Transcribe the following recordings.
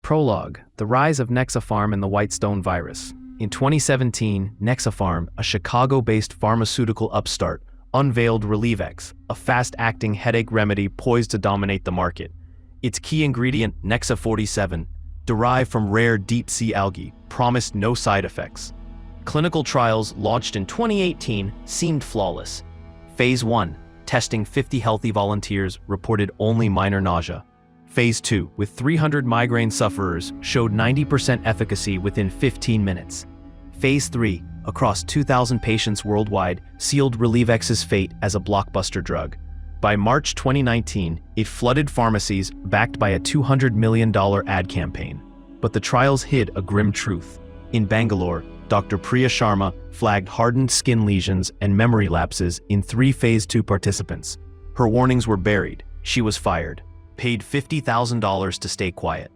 Prologue: The Rise of Nexapharm and the Whitestone Virus. In 2017, Nexapharm, a Chicago-based pharmaceutical upstart, unveiled Relievex, a fast-acting headache remedy poised to dominate the market. Its key ingredient, Nexa-47, derived from rare deep-sea algae, promised no side effects. Clinical trials launched in 2018 seemed flawless. Phase 1, testing 50 healthy volunteers, reported only minor nausea. Phase 2, with 300 migraine sufferers, showed 90% efficacy within 15 minutes. Phase 3, across 2,000 patients worldwide, sealed Relievex's fate as a blockbuster drug. By March 2019, it flooded pharmacies, backed by a $200 million ad campaign. But the trials hid a grim truth. In Bangalore, Dr. Priya Sharma flagged hardened skin lesions and memory lapses in 3 Phase 2 participants. Her warnings were buried. She was fired. Paid $50,000 to stay quiet.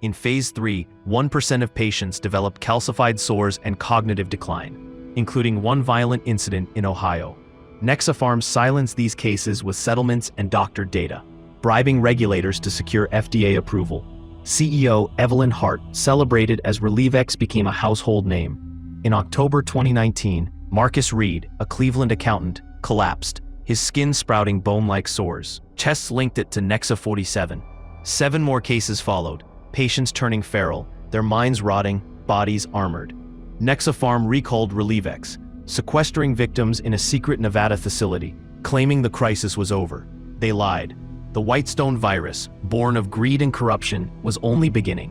In Phase 3, 1% of patients developed calcified sores and cognitive decline, including one violent incident in Ohio. Nexapharm silenced these cases with settlements and doctored data, bribing regulators to secure FDA approval. CEO Evelyn Hart celebrated as Relievex became a household name. In October 2019, Marcus Reed, a Cleveland accountant, collapsed, his skin sprouting bone-like sores. Tests linked it to Nexa-47. 7 more cases followed, patients turning feral, their minds rotting, bodies armored. Nexapharm recalled Relievex, sequestering victims in a secret Nevada facility, claiming the crisis was over. They lied. The Whitestone virus, born of greed and corruption, was only beginning.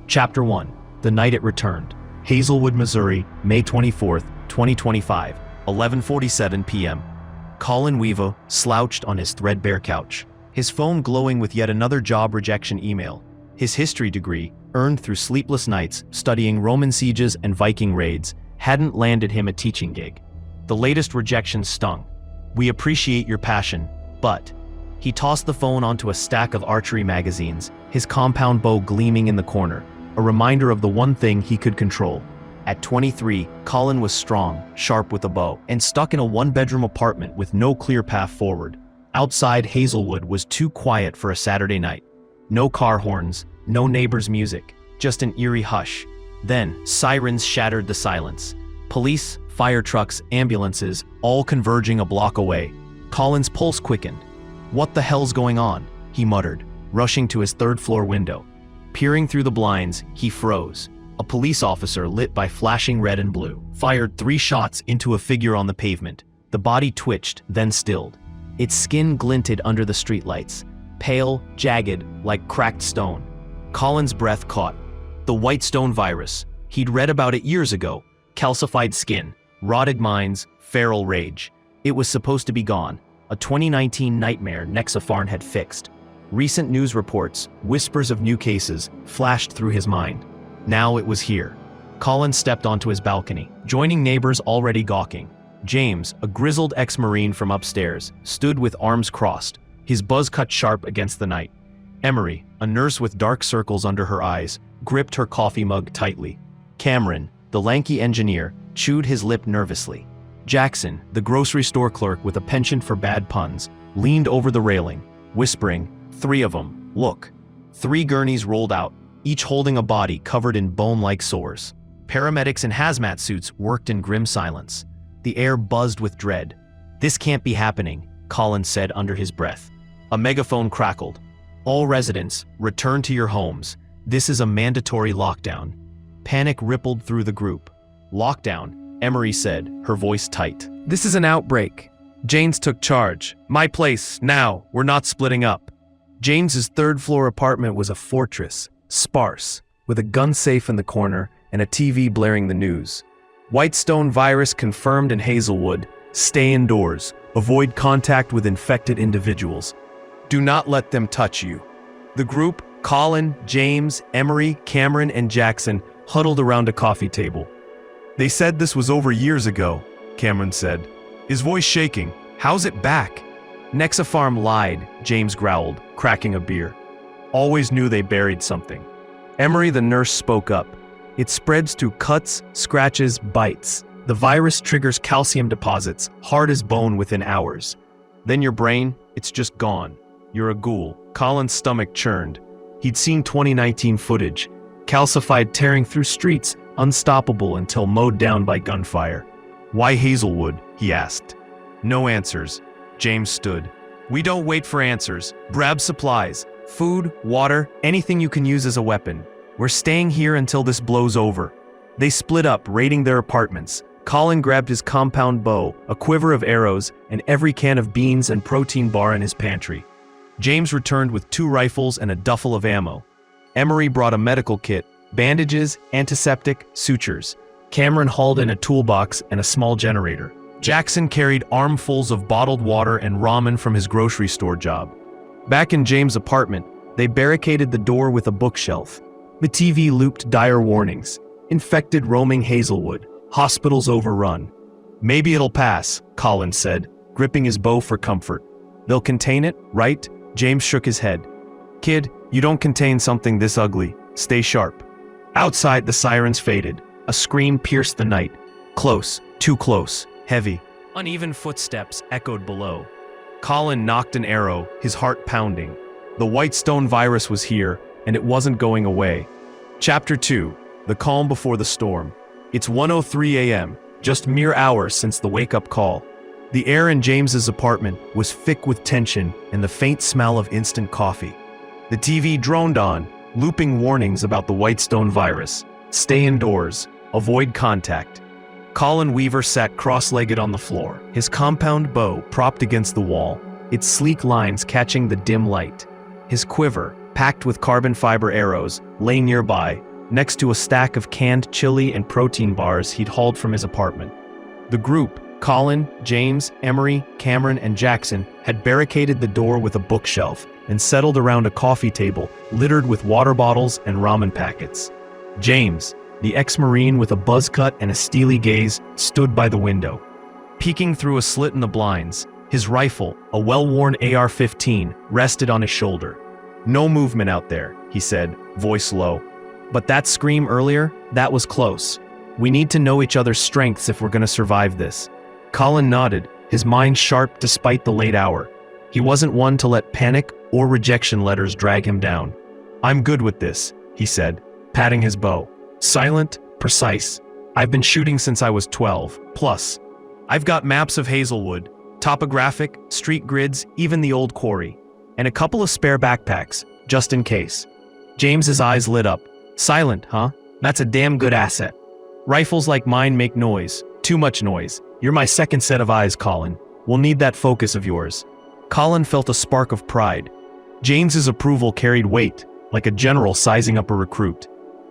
Chapter 1. The Night It Returned. Hazelwood, Missouri, May 24, 2025, 11:47 p.m. Collin Weaver slouched on his threadbare couch, his phone glowing with yet another job rejection email. His history degree, earned through sleepless nights studying Roman sieges and Viking raids, hadn't landed him a teaching gig. The latest rejection stung. "We appreciate your passion, but..." He tossed the phone onto a stack of archery magazines, his compound bow gleaming in the corner, a reminder of the one thing he could control. At 23, Collin was strong, sharp with a bow, and stuck in a one-bedroom apartment with no clear path forward. Outside, Hazelwood was too quiet for a Saturday night. No car horns, no neighbors' music, just an eerie hush. Then, sirens shattered the silence. Police, fire trucks, ambulances, all converging a block away. Collin's pulse quickened. "What the hell's going on?" he muttered, rushing to his third-floor window. Peering through the blinds, he froze. A police officer, lit by flashing red and blue, fired 3 shots into a figure on the pavement. The body twitched, then stilled. Its skin glinted under the streetlights, pale, jagged, like cracked stone. Collin's breath caught. The Whitestone virus. He'd read about it years ago. Calcified skin, rotted minds, feral rage. It was supposed to be gone. A 2019 nightmare Nexapharm had fixed. Recent news reports, whispers of new cases, flashed through his mind. Now it was here. Collin stepped onto his balcony, joining neighbors already gawking. James, a grizzled ex-Marine from upstairs, stood with arms crossed, his buzz cut sharp against the night. Emery, a nurse with dark circles under her eyes, gripped her coffee mug tightly. Cameron, the lanky engineer, chewed his lip nervously. Jackson, the grocery store clerk with a penchant for bad puns, leaned over the railing, whispering, "3 of them, look." 3 gurneys rolled out, each holding a body covered in bone-like sores. Paramedics in hazmat suits worked in grim silence. The air buzzed with dread. "This can't be happening," Collin said under his breath. A megaphone crackled. "All residents, return to your homes. This is a mandatory lockdown." Panic rippled through the group. "Lockdown," Emery said, her voice tight. "This is an outbreak. James took charge. My place, now. We're not splitting up." James's third-floor apartment was a fortress, sparse, with a gun safe in the corner and a TV blaring the news. Whitestone virus confirmed in Hazelwood. Stay indoors. Avoid contact with infected individuals. Do not let them touch you. The group, Collin, James, Emery, Cameron, and Jackson, huddled around a coffee table. "They said this was over years ago," Cameron said, his voice shaking. "How's it back?" "Nexapharm lied," James growled, cracking a beer. "Always knew they buried something." Emery, the nurse, spoke up. "It spreads through cuts, scratches, bites. The virus triggers calcium deposits, hard as bone within hours. Then your brain, it's just gone. You're a ghoul." Collin's stomach churned. He'd seen 2019 footage, calcified tearing through streets, unstoppable until mowed down by gunfire. "Why Hazelwood?" he asked. No answers. James stood. "We don't wait for answers. Grab supplies. Food, water, anything you can use as a weapon. We're staying here until this blows over." They split up, raiding their apartments. Collin grabbed his compound bow, a quiver of arrows, and every can of beans and protein bar in his pantry. James returned with 2 rifles and a duffel of ammo. Emery brought a medical kit, bandages, antiseptic, sutures. Cameron hauled in a toolbox and a small generator. Jackson carried armfuls of bottled water and ramen from his grocery store job. Back in James' apartment, they barricaded the door with a bookshelf. The TV looped dire warnings. Infected roaming Hazelwood. Hospitals overrun. "Maybe it'll pass," Collin said, gripping his bow for comfort. "They'll contain it, right?" James shook his head. "Kid, you don't contain something this ugly. Stay sharp." Outside, the sirens faded. A scream pierced the night. Close, too close, heavy. Uneven footsteps echoed below. Collin knocked an arrow, his heart pounding. The Whitestone virus was here, and it wasn't going away. Chapter 2. The Calm Before the Storm. It's 1:03 a.m., just mere hours since the wake-up call. The air in James's apartment was thick with tension and the faint smell of instant coffee. The TV droned on, looping warnings about the Whitestone virus. Stay indoors. Avoid contact. Collin Weaver sat cross-legged on the floor, his compound bow propped against the wall, its sleek lines catching the dim light. His quiver, packed with carbon fiber arrows, lay nearby, next to a stack of canned chili and protein bars he'd hauled from his apartment. The group, Collin, James, Emery, Cameron, and Jackson, had barricaded the door with a bookshelf and settled around a coffee table littered with water bottles and ramen packets. James, the ex-Marine with a buzz cut and a steely gaze, stood by the window. Peeking through a slit in the blinds, his rifle, a well-worn AR-15, rested on his shoulder. "No movement out there," he said, voice low. "But that scream earlier, that was close. We need to know each other's strengths if we're gonna survive this." Collin nodded, his mind sharp despite the late hour. He wasn't one to let panic or rejection letters drag him down. "I'm good with this," he said, patting his bow. "Silent, precise. I've been shooting since I was 12, plus. I've got maps of Hazelwood, topographic, street grids, even the old quarry. And a couple of spare backpacks, just in case." James's eyes lit up. "Silent, huh? That's a damn good asset. Rifles like mine make noise, too much noise. You're my second set of eyes, Collin. We'll need that focus of yours." Collin felt a spark of pride. James's approval carried weight, like a general sizing up a recruit.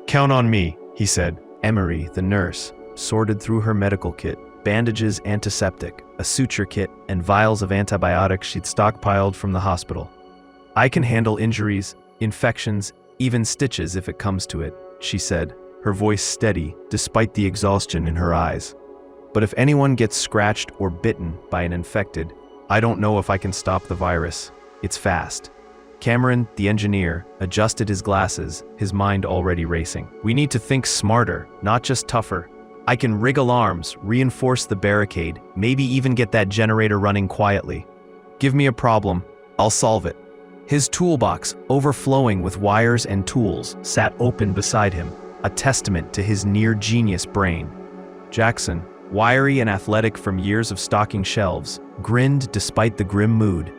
"Count on me," he said. Emery, the nurse, sorted through her medical kit, bandages, antiseptic, a suture kit, and vials of antibiotics she'd stockpiled from the hospital. "I can handle injuries, infections, even stitches if it comes to it," she said, her voice steady despite the exhaustion in her eyes. "But if anyone gets scratched or bitten by an infected, I don't know if I can stop the virus. It's fast." Cameron, the engineer, adjusted his glasses, his mind already racing. "We need to think smarter, not just tougher. I can rig alarms, reinforce the barricade, maybe even get that generator running quietly. Give me a problem, I'll solve it." His toolbox, overflowing with wires and tools, sat open beside him, a testament to his near-genius brain. Jackson, wiry and athletic from years of stocking shelves, grinned despite the grim mood.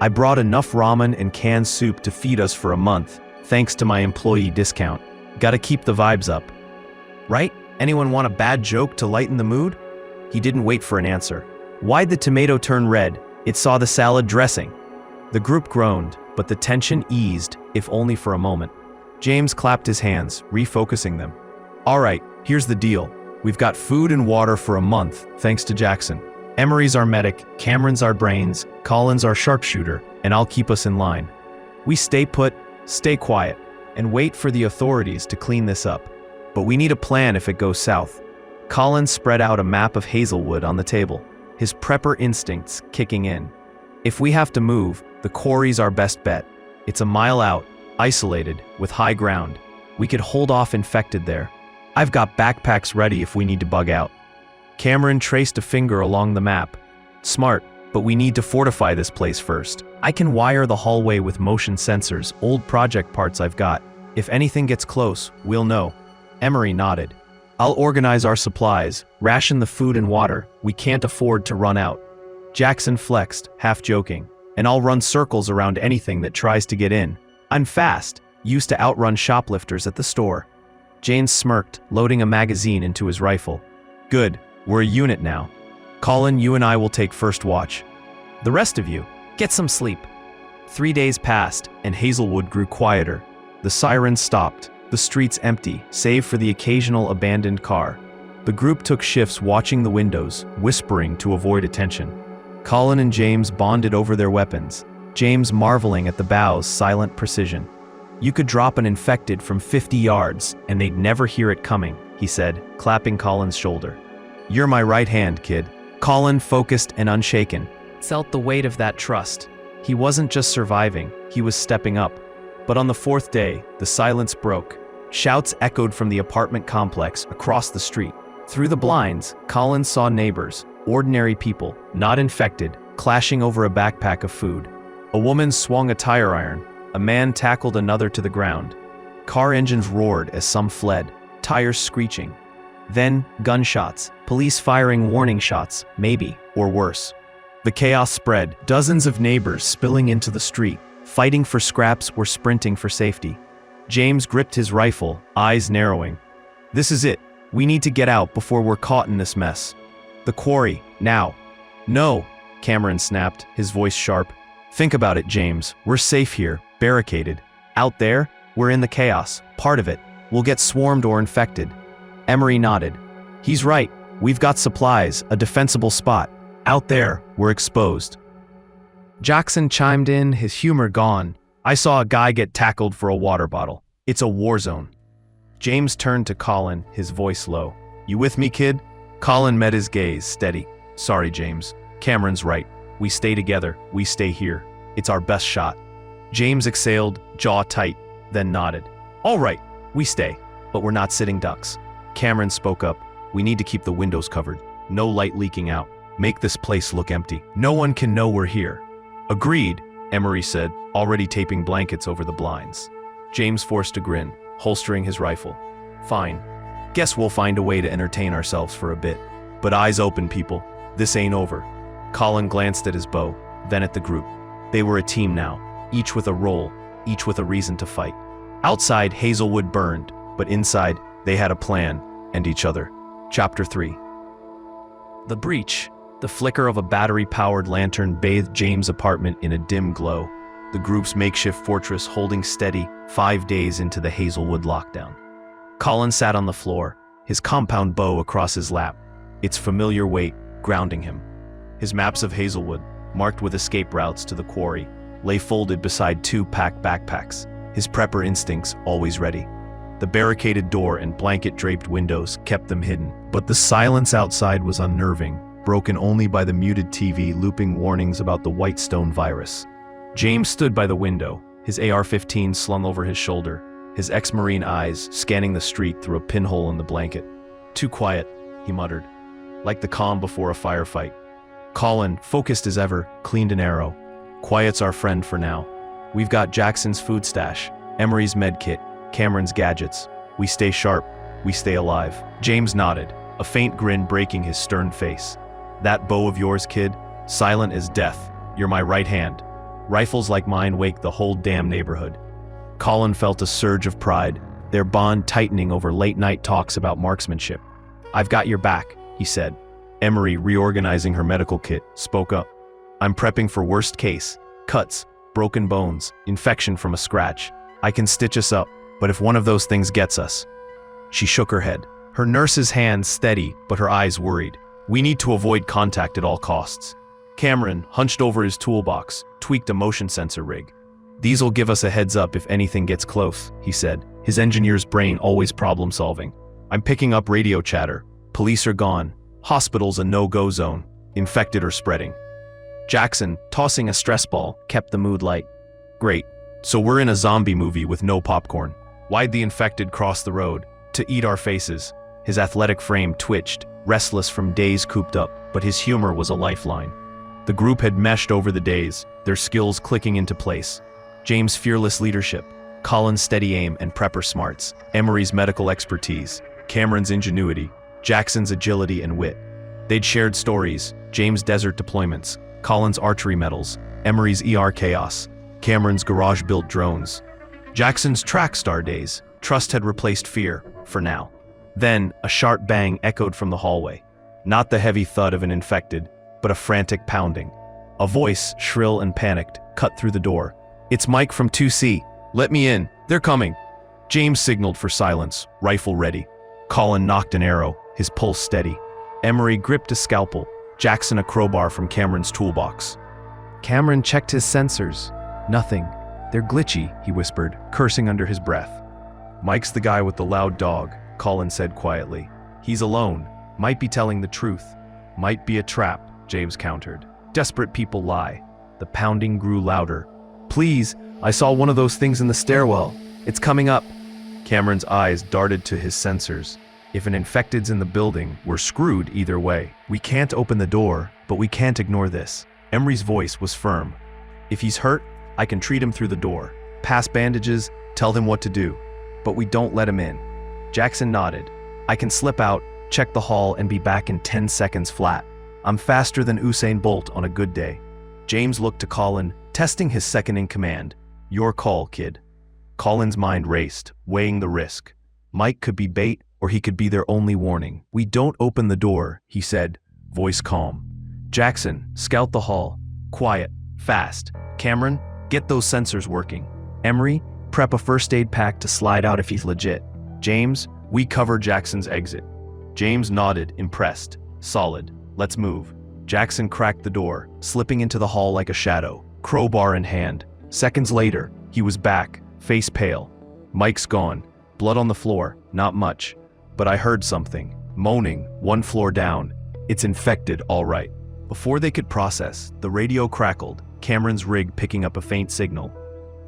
"I brought enough ramen and canned soup to feed us for a month, thanks to my employee discount. Gotta keep the vibes up. Right? Anyone want a bad joke to lighten the mood?" He didn't wait for an answer. "Why'd the tomato turn red? It saw the salad dressing." The group groaned, but the tension eased, if only for a moment. James clapped his hands, refocusing them. "All right, here's the deal. We've got food and water for a month, thanks to Jackson. Emery's our medic, Cameron's our brains, Collin's our sharpshooter, and I'll keep us in line. We stay put, stay quiet, and wait for the authorities to clean this up. But we need a plan if it goes south." Collin spread out a map of Hazelwood on the table, his prepper instincts kicking in. "If we have to move, the quarry's our best bet. It's a mile out, isolated, with high ground. We could hold off infected there. I've got backpacks ready if we need to bug out." Cameron traced a finger along the map. "Smart, but we need to fortify this place first. I can wire the hallway with motion sensors, old project parts I've got. If anything gets close, we'll know. Emery nodded. I'll organize our supplies, ration the food and water. We can't afford to run out. Jackson flexed, half joking. And I'll run circles around anything that tries to get in. I'm fast, used to outrun shoplifters at the store. James smirked, loading a magazine into his rifle. Good, we're a unit now. Collin, you and I will take first watch. The rest of you, get some sleep. 3 days passed, and Hazelwood grew quieter. The sirens stopped, the streets empty, save for the occasional abandoned car. The group took shifts watching the windows, whispering to avoid attention. Collin and James bonded over their weapons, James marveling at the bow's silent precision. You could drop an infected from 50 yards, and they'd never hear it coming, he said, clapping Collin's shoulder. You're my right hand, kid. Collin, focused and unshaken, felt the weight of that trust. He wasn't just surviving, he was stepping up. But on the 4th day, the silence broke. Shouts echoed from the apartment complex across the street. Through the blinds, Collin saw neighbors, ordinary people, not infected, clashing over a backpack of food. A woman swung a tire iron. A man tackled another to the ground. Car engines roared as some fled, tires screeching. Then, gunshots, police firing warning shots, maybe, or worse. The chaos spread, dozens of neighbors spilling into the street, fighting for scraps or sprinting for safety. James gripped his rifle, eyes narrowing. This is it. We need to get out before we're caught in this mess. The quarry, now. No, Cameron snapped, his voice sharp. Think about it, James. We're safe here, barricaded. Out there, we're in the chaos, part of it. We'll get swarmed or infected. Emery nodded. He's right. We've got supplies, a defensible spot. Out there, we're exposed. Jackson chimed in, his humor gone. I saw a guy get tackled for a water bottle. It's a war zone. James turned to Collin, his voice low. You with me, kid? Collin met his gaze, steady. Sorry, James. Cameron's right. We stay together. We stay here. It's our best shot. James exhaled, jaw tight, then nodded. All right, we stay, but we're not sitting ducks. Cameron spoke up. We need to keep the windows covered. No light leaking out. Make this place look empty. No one can know we're here. Agreed, Emery said, already taping blankets over the blinds. James forced a grin, holstering his rifle. Fine. Guess we'll find a way to entertain ourselves for a bit. But eyes open, people. This ain't over. Collin glanced at his bow, then at the group. They were a team now, each with a role, each with a reason to fight. Outside, Hazelwood burned, but inside, they had a plan, and each other. Chapter 3. The breach. The flicker of a battery-powered lantern bathed James' apartment in a dim glow. The group's makeshift fortress holding steady 5 days into the Hazelwood lockdown. Collin sat on the floor, his compound bow across his lap, its familiar weight grounding him. His maps of Hazelwood, marked with escape routes to the quarry, lay folded beside 2 packed backpacks, his prepper instincts always ready. The barricaded door and blanket-draped windows kept them hidden, but the silence outside was unnerving, broken only by the muted TV looping warnings about the Whitestone virus. James stood by the window, his AR-15 slung over his shoulder, his ex-Marine eyes scanning the street through a pinhole in the blanket. Too quiet, he muttered, like the calm before a firefight. Collin, focused as ever, cleaned an arrow. Quiet's our friend for now. We've got Jackson's food stash, Emery's med kit, Cameron's gadgets. We stay sharp, we stay alive. James nodded, a faint grin breaking his stern face. That bow of yours, kid, silent as death. You're my right hand. Rifles like mine wake the whole damn neighborhood. Collin felt a surge of pride, their bond tightening over late-night talks about marksmanship. I've got your back, he said. Emery, reorganizing her medical kit, spoke up. I'm prepping for worst case. Cuts, broken bones, infection from a scratch. I can stitch us up, but if one of those things gets us. She shook her head, her nurse's hands steady, but her eyes worried. We need to avoid contact at all costs. Cameron, hunched over his toolbox, tweaked a motion sensor rig. These'll give us a heads up if anything gets close, he said, his engineer's brain always problem-solving. I'm picking up radio chatter. Police are gone. Hospital's a no-go zone. Infected or spreading. Jackson, tossing a stress ball, kept the mood light. Great. So we're in a zombie movie with no popcorn. Why'd the infected cross the road? To eat our faces. His athletic frame twitched, restless from days cooped up, but his humor was a lifeline. The group had meshed over the days, their skills clicking into place. James' fearless leadership, Collin's steady aim and prepper smarts, Emery's medical expertise, Cameron's ingenuity, Jackson's agility and wit. They'd shared stories, James' desert deployments, Collin's archery medals, Emery's ER chaos, Cameron's garage-built drones. Jackson's track star days, trust had replaced fear, for now. Then, a sharp bang echoed from the hallway. Not the heavy thud of an infected, but a frantic pounding. A voice, shrill and panicked, cut through the door. "It's Mike from 2C. Let me in. They're coming." James signaled for silence, rifle ready. Collin knocked an arrow, his pulse steady. Emery gripped a scalpel, Jackson a crowbar from Cameron's toolbox. Cameron checked his sensors. Nothing. "They're glitchy," he whispered, cursing under his breath. "Mike's the guy with the loud dog," Collin said quietly. "He's alone. Might be telling the truth. Might be a trap," James countered. "Desperate people lie." The pounding grew louder. "Please, I saw one of those things in the stairwell. It's coming up." Cameron's eyes darted to his sensors. If an infected's in the building, we're screwed either way. "We can't open the door, but we can't ignore this." Emery's voice was firm. "If he's hurt, I can treat him through the door. Pass bandages, tell him what to do. But we don't let him in." Jackson nodded. "I can slip out, check the hall, and be back in 10 seconds flat. I'm faster than Usain Bolt on a good day." James looked to Collin, testing his second in command. "Your call, kid." Collin's mind raced, weighing the risk. Mike could be bait, or he could be their only warning. "We don't open the door," he said, voice calm. "Jackson, scout the hall. Quiet, fast. Cameron, get those sensors working. Emery, prep a first aid pack to slide out if he's legit. James, we cover Jackson's exit." James nodded, impressed. "Solid. Let's move." Jackson cracked the door, slipping into the hall like a shadow, crowbar in hand. Seconds later, he was back, face pale. "Mike's gone. Blood on the floor, not much. But I heard something. Moaning, 1 floor down. It's infected, all right." Before they could process, the radio crackled, Cameron's rig picking up a faint signal.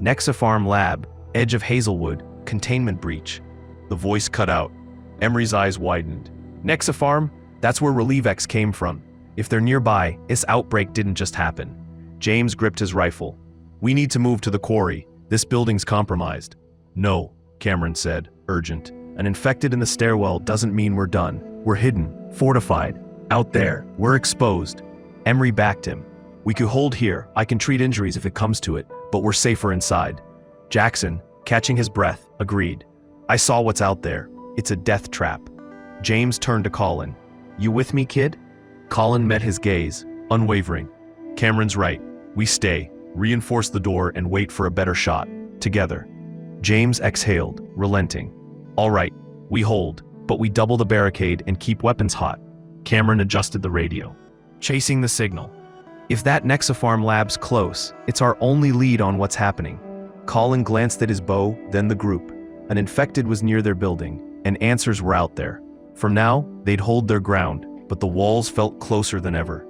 "Nexafarm Lab, edge of Hazelwood, containment breach." The voice cut out. Emery's eyes widened. "Nexafarm? That's where Relievex came from. If they're nearby, this outbreak didn't just happen." James gripped his rifle. "We need to move to the quarry. This building's compromised." "No," Cameron said, urgent. "An infected in the stairwell doesn't mean we're done. We're hidden, fortified. Out there, we're exposed." Emery backed him. "We could hold here. I can treat injuries if it comes to it, but we're safer inside." Jackson, catching his breath, agreed. "I saw what's out there. It's a death trap." James turned to Collin. "You with me, kid?" Collin met his gaze, unwavering. "Cameron's right. We stay, reinforce the door, and wait for a better shot. Together." James exhaled, relenting. "All right, we hold, but we double the barricade and keep weapons hot." Cameron adjusted the radio. "Chasing the signal. If that Nexafarm lab's close, it's our only lead on what's happening." Collin glanced at his bow, then the group. An infected was near their building, and answers were out there. From now, they'd hold their ground, but the walls felt closer than ever.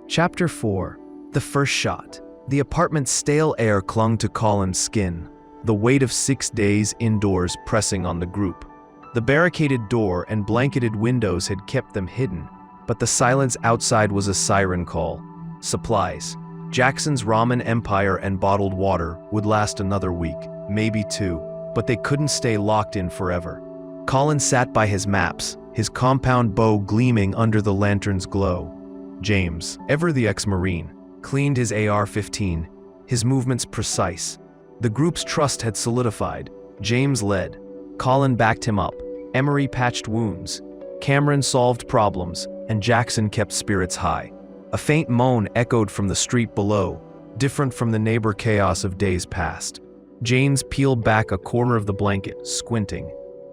Chapter 4. The First Shot. The apartment's stale air clung to Collin's skin, the weight of 6 days indoors pressing on the group. The barricaded door and blanketed windows had kept them hidden, but the silence outside was a siren call. Supplies. Jackson's ramen empire and bottled water would last another week, maybe 2, but they couldn't stay locked in forever. Collin sat by his maps, his compound bow gleaming under the lantern's glow. James, ever the ex-Marine, cleaned his AR-15, his movements precise. The group's trust had solidified. James led. Collin backed him up. Emery patched wounds. Cameron solved problems, and Jackson kept spirits high. A faint moan echoed from the street below, different from the neighbor chaos of days past. James peeled back a corner of the blanket, squinting.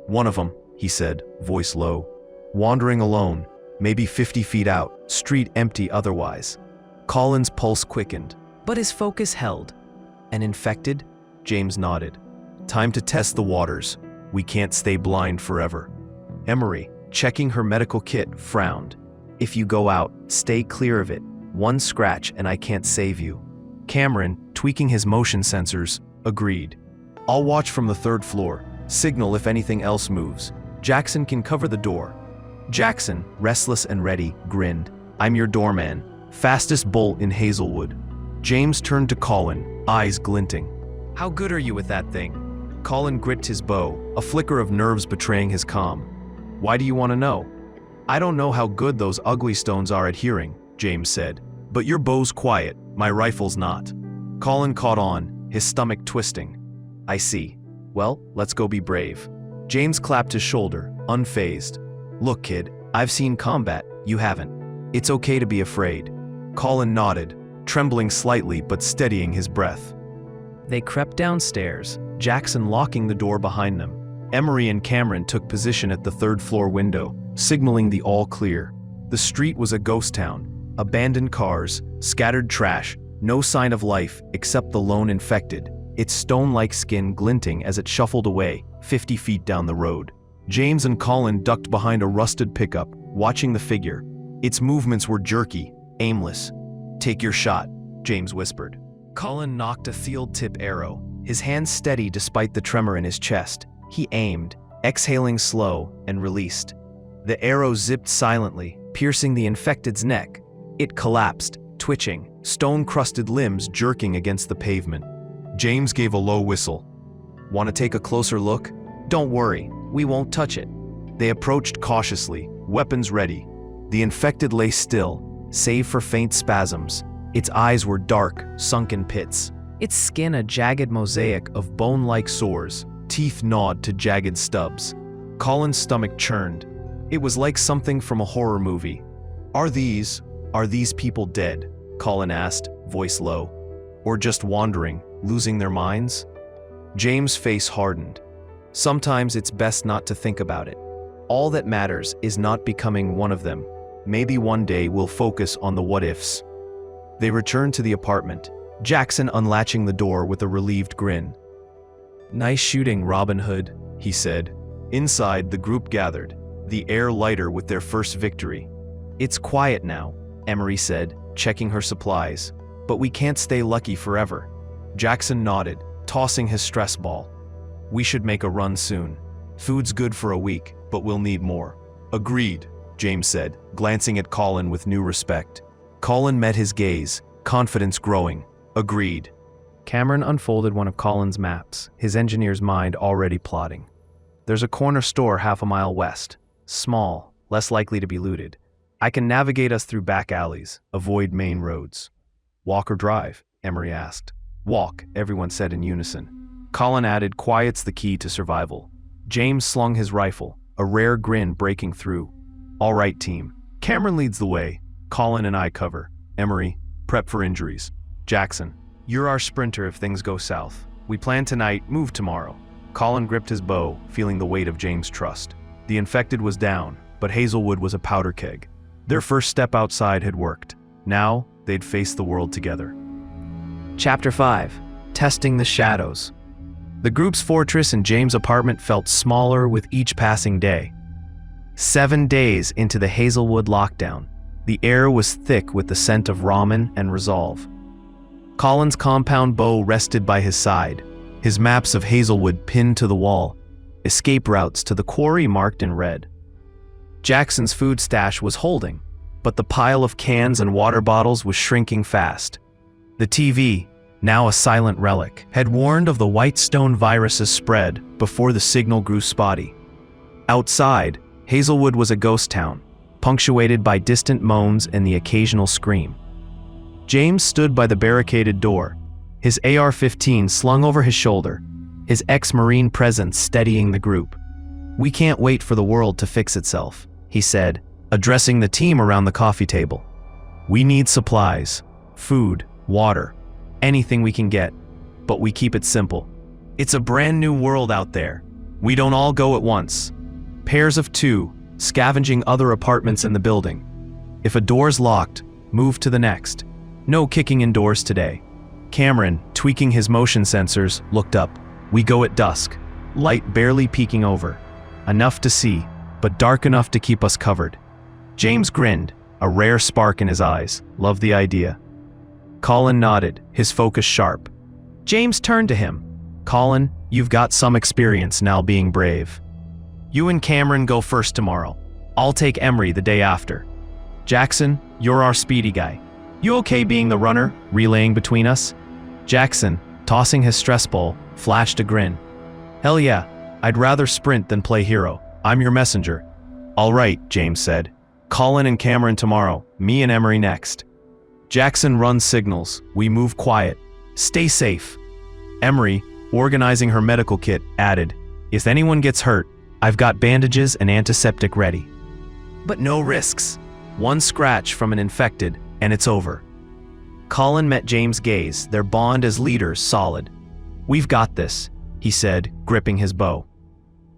"One of them," he said, voice low. "Wandering alone, maybe 50 feet out, street empty otherwise." Collin's pulse quickened, but his focus held. "An infected?" James nodded. "Time to test the waters. We can't stay blind forever." Emery, checking her medical kit, frowned. "If you go out, stay clear of it. 1 scratch and I can't save you." Cameron, tweaking his motion sensors, agreed. "I'll watch from the 3rd floor. Signal if anything else moves. Jackson can cover the door." Jackson, restless and ready, grinned. "I'm your doorman. fastest bolt in Hazelwood. James turned to Collin, eyes glinting. How good are you with that thing? Collin gripped his bow, a flicker of nerves betraying his calm. Why do you want to know? I don't know how good those ugly stones are at hearing, James said. But your bow's quiet, my rifle's not. Collin caught on, his stomach twisting. I see. Well, let's go be brave. James clapped his shoulder, unfazed. Look, kid, I've seen combat, you haven't. It's okay to be afraid. Collin nodded, trembling slightly but steadying his breath. They crept downstairs, Jackson locking the door behind them. Emery and Cameron took position at the third-floor window, signaling the all clear. The street was a ghost town. Abandoned cars, scattered trash, no sign of life except the lone infected, its stone-like skin glinting as it shuffled away, 50 feet down the road. James and Collin ducked behind a rusted pickup, watching the figure. Its movements were jerky, aimless. Take your shot, James whispered. Collin knocked a field-tip arrow, his hand steady despite the tremor in his chest. He aimed, exhaling slow, and released. The arrow zipped silently, piercing the infected's neck. It collapsed, twitching, stone-crusted limbs jerking against the pavement. James gave a low whistle. Want to take a closer look? Don't worry, we won't touch it. They approached cautiously, weapons ready. The infected lay still, save for faint spasms. Its eyes were dark, sunken pits. Its skin a jagged mosaic of bone-like sores, teeth gnawed to jagged stubs. Collin's stomach churned. It was like something from a horror movie. Are these people dead? Collin asked, voice low. Or just wandering, losing their minds? James' face hardened. Sometimes it's best not to think about it. All that matters is not becoming one of them. Maybe one day we'll focus on the what-ifs. They returned to the apartment, Jackson unlatching the door with a relieved grin. Nice shooting, Robin Hood, he said. Inside, the group gathered, the air lighter with their first victory. It's quiet now, Emery said, checking her supplies. But we can't stay lucky forever. Jackson nodded, tossing his stress ball. We should make a run soon. Food's good for a week, but we'll need more. Agreed, James said, glancing at Collin with new respect. Collin met his gaze, confidence growing. Agreed. Cameron unfolded one of Collin's maps, his engineer's mind already plotting. There's a corner store half a mile west. Small, less likely to be looted. I can navigate us through back alleys, avoid main roads. Walk or drive? Emery asked. Walk, everyone said in unison. Collin added, quiet's the key to survival. James slung his rifle, a rare grin breaking through. All right, team. Cameron leads the way. Collin and I cover. Emery, prep for injuries. Jackson, you're our sprinter if things go south. We plan tonight, move tomorrow. Collin gripped his bow, feeling the weight of James' trust. The infected was down, but Hazelwood was a powder keg. Their first step outside had worked. Now, they'd face the world together. Chapter 5. Testing the Shadows. The group's fortress and James' apartment felt smaller with each passing day. 7 days into the Hazelwood lockdown, the air was thick with the scent of ramen and resolve. Collin's compound bow rested by his side, his maps of Hazelwood pinned to the wall, escape routes to the quarry marked in red. Jackson's food stash was holding, but the pile of cans and water bottles was shrinking fast. The TV, now a silent relic, had warned of the white stone virus's spread before the signal grew spotty. Outside, Hazelwood was a ghost town, punctuated by distant moans and the occasional scream. James stood by the barricaded door, his AR-15 slung over his shoulder, his ex-Marine presence steadying the group. We can't wait for the world to fix itself, he said, addressing the team around the coffee table. We need supplies, food, water, anything we can get, but we keep it simple. It's a brand new world out there. We don't all go at once. Pairs of two, scavenging other apartments in the building. If a door's locked, move to the next. No kicking in doors today. Cameron, tweaking his motion sensors, looked up. We go at dusk, light barely peeking over. Enough to see, but dark enough to keep us covered. James grinned, a rare spark in his eyes. Loved the idea. Collin nodded, his focus sharp. James turned to him. Collin, you've got some experience now being brave. You and Cameron go first tomorrow. I'll take Emery the day after. Jackson, you're our speedy guy. You okay being the runner, relaying between us? Jackson, tossing his stress ball, flashed a grin. Hell yeah, I'd rather sprint than play hero. I'm your messenger. All right, James said. Collin and Cameron tomorrow, me and Emery next. Jackson runs signals, we move quiet. Stay safe. Emery, organizing her medical kit, added, if anyone gets hurt, I've got bandages and antiseptic ready. But no risks. One scratch from an infected, and it's over. Collin met James' gaze, their bond as leaders solid. We've got this, he said, gripping his bow.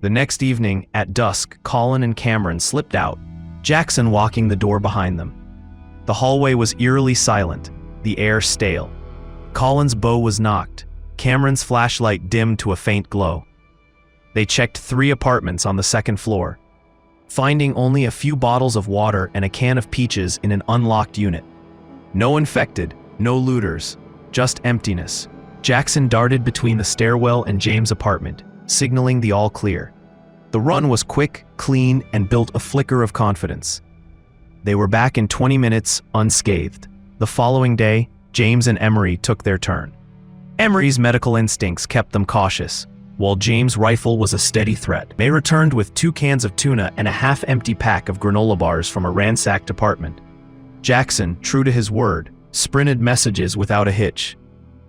The next evening, at dusk, Collin and Cameron slipped out, Jackson walking the door behind them. The hallway was eerily silent, the air stale. Collin's bow was knocked, Cameron's flashlight dimmed to a faint glow. They checked 3 apartments on the 2nd floor, finding only a few bottles of water and a can of peaches in an unlocked unit. No infected, no looters, just emptiness. Jackson darted between the stairwell and James' apartment, signaling the all clear. The run was quick, clean, and built a flicker of confidence. They were back in 20 minutes, unscathed. The following day, James and Emery took their turn. Emery's medical instincts kept them cautious, while James' rifle was a steady threat. They returned with 2 cans of tuna and a half-empty pack of granola bars from a ransacked apartment. Jackson, true to his word, sprinted messages without a hitch.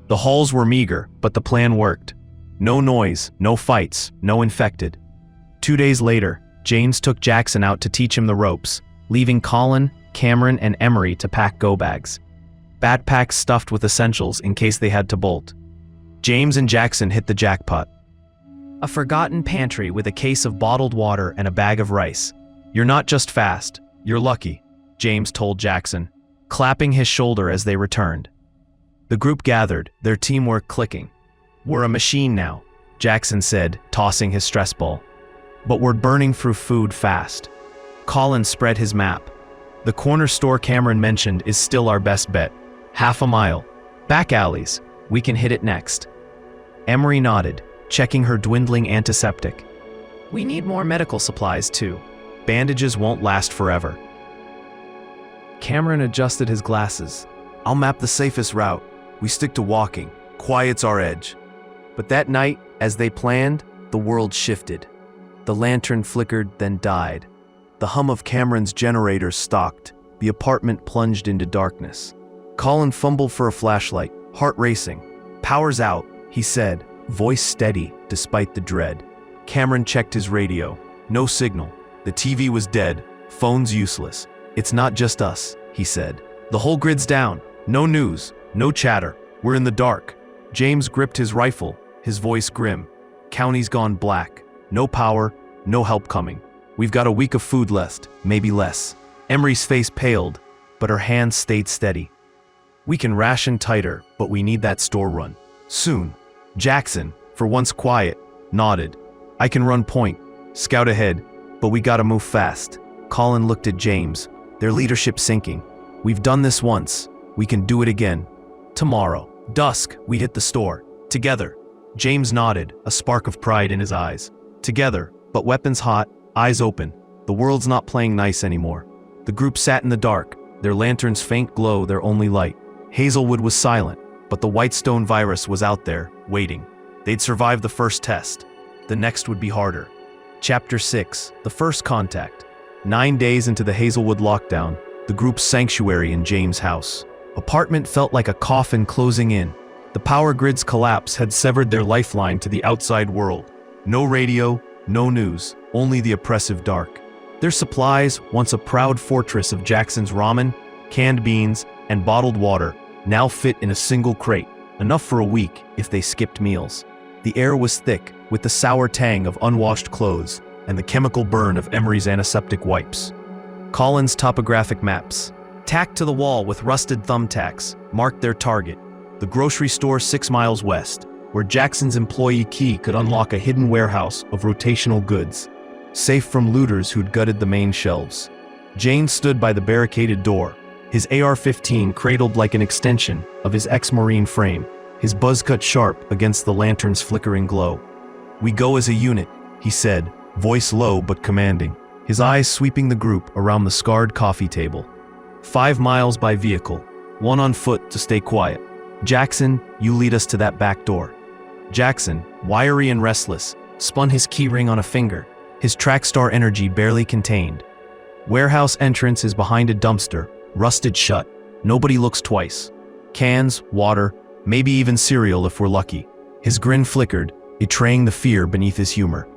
The hauls were meager, but the plan worked. No noise, no fights, no infected. 2 days later, James took Jackson out to teach him the ropes, leaving Collin, Cameron, and Emery to pack go-bags. Backpacks stuffed with essentials in case they had to bolt. James and Jackson hit the jackpot. A forgotten pantry with a case of bottled water and a bag of rice. You're not just fast, you're lucky, James told Jackson, clapping his shoulder as they returned. The group gathered, their teamwork clicking. We're a machine now, Jackson said, tossing his stress ball. But we're burning through food fast. Collin spread his map. The corner store Cameron mentioned is still our best bet. Half a mile. Back alleys. We can hit it next. Emery nodded, checking her dwindling antiseptic. We need more medical supplies too. Bandages won't last forever. Cameron adjusted his glasses. I'll map the safest route. We stick to walking. Quiet's our edge. But that night, as they planned, the world shifted. The lantern flickered, then died. The hum of Cameron's generator stopped. The apartment plunged into darkness. Collin fumbled for a flashlight, heart racing. Power's out, he said, voice steady despite the dread. Cameron checked his radio. No signal. The TV was dead. Phone's useless. It's not just us, he said. The whole grid's down. No news. No chatter. We're in the dark. James gripped his rifle, his voice grim. County's gone black. No power, no help coming. We've got a week of food left, maybe less. Emery's face paled, but her hands stayed steady. We can ration tighter, but we need that store run. Soon. Jackson, for once quiet, nodded. I can run point, scout ahead, but we gotta move fast. Collin looked at James, their leadership sinking. We've done this once, we can do it again. Tomorrow, dusk, we hit the store. Together. James nodded, a spark of pride in his eyes. Together, but weapons hot, eyes open. The world's not playing nice anymore. The group sat in the dark, their lantern's faint glow their only light. Hazelwood was silent, but the Whitestone virus was out there, waiting. They'd survived the first test. The next would be harder. Chapter 6, The First Contact. 9 days into the Hazelwood lockdown, the group's sanctuary in James' house. Apartment felt like a coffin closing in. The power grid's collapse had severed their lifeline to the outside world. No radio, no news, only the oppressive dark. Their supplies, once a proud fortress of Jackson's ramen, canned beans, and bottled water, now fit in a single crate, enough for a week if they skipped meals. The air was thick, with the sour tang of unwashed clothes and the chemical burn of Emery's antiseptic wipes. Collin's topographic maps, tacked to the wall with rusted thumbtacks, marked their target, the grocery store 6 miles west, where Jackson's employee key could unlock a hidden warehouse of rotational goods, safe from looters who'd gutted the main shelves. James stood by the barricaded door, his AR-15 cradled like an extension of his ex-Marine frame, his buzz cut sharp against the lantern's flickering glow. We go as a unit, he said, voice low but commanding, his eyes sweeping the group around the scarred coffee table. 5 miles by vehicle, one on foot to stay quiet. Jackson, you lead us to that back door. Jackson, wiry and restless, spun his keyring on a finger, his trackstar energy barely contained. Warehouse entrance is behind a dumpster, rusted shut. Nobody looks twice. Cans, water, maybe even cereal if we're lucky. His grin flickered, betraying the fear beneath his humor.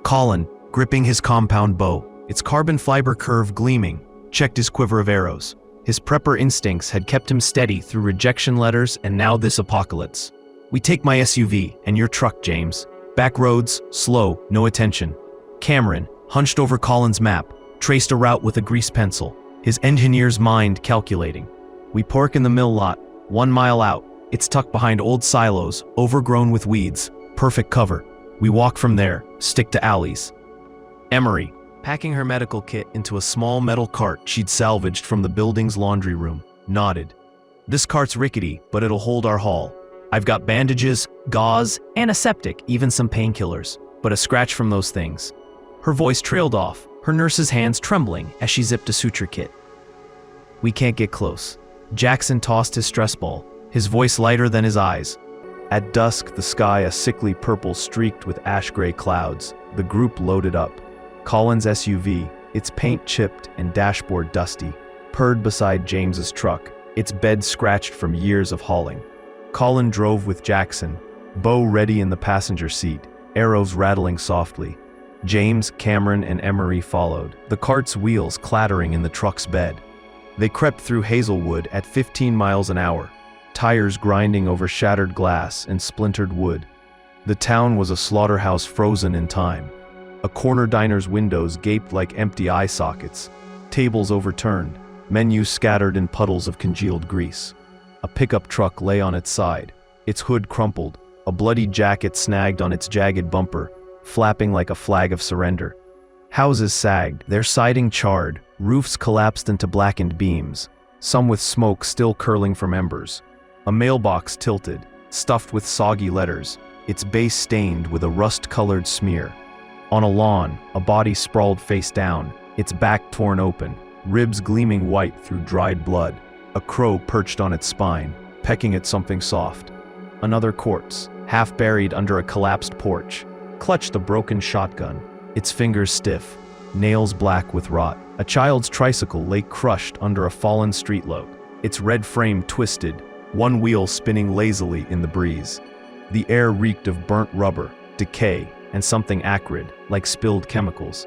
Collin, gripping his compound bow, its carbon fiber curve gleaming, checked his quiver of arrows. His prepper instincts had kept him steady through rejection letters and now this apocalypse. We take my SUV and your truck, James. Back roads, slow, no attention. Cameron, hunched over Collin's map, traced a route with a grease pencil, his engineer's mind calculating. We park in the mill lot, 1 mile out. It's tucked behind old silos, overgrown with weeds. Perfect cover. We walk from there, stick to alleys. Emery, packing her medical kit into a small metal cart she'd salvaged from the building's laundry room, nodded. This cart's rickety, but it'll hold our haul. I've got bandages, gauze, antiseptic, even some painkillers, but a scratch from those things. Her voice trailed off, her nurse's hands trembling as she zipped a suture kit. We can't get close. Jackson tossed his stress ball, his voice lighter than his eyes. At dusk, the sky a sickly purple streaked with ash-gray clouds. The group loaded up. Collin's SUV, its paint chipped and dashboard dusty, purred beside James's truck, its bed scratched from years of hauling. Collin drove with Jackson, bow ready in the passenger seat, arrows rattling softly. James, Cameron, and Emery followed, the cart's wheels clattering in the truck's bed. They crept through Hazelwood at 15 miles an hour, tires grinding over shattered glass and splintered wood. The town was a slaughterhouse frozen in time. A corner diner's windows gaped like empty eye sockets, tables overturned, menus scattered in puddles of congealed grease. A pickup truck lay on its side, its hood crumpled, a bloody jacket snagged on its jagged bumper, flapping like a flag of surrender. Houses sagged, their siding charred, roofs collapsed into blackened beams, some with smoke still curling from embers. A mailbox tilted, stuffed with soggy letters, its base stained with a rust-colored smear. On a lawn, a body sprawled face down, its back torn open, ribs gleaming white through dried blood. A crow perched on its spine, pecking at something soft. Another corpse, half buried under a collapsed porch, clutched a broken shotgun, its fingers stiff, nails black with rot. A child's tricycle lay crushed under a fallen street load, its red frame twisted, one wheel spinning lazily in the breeze. The air reeked of burnt rubber, decay, and something acrid, like spilled chemicals.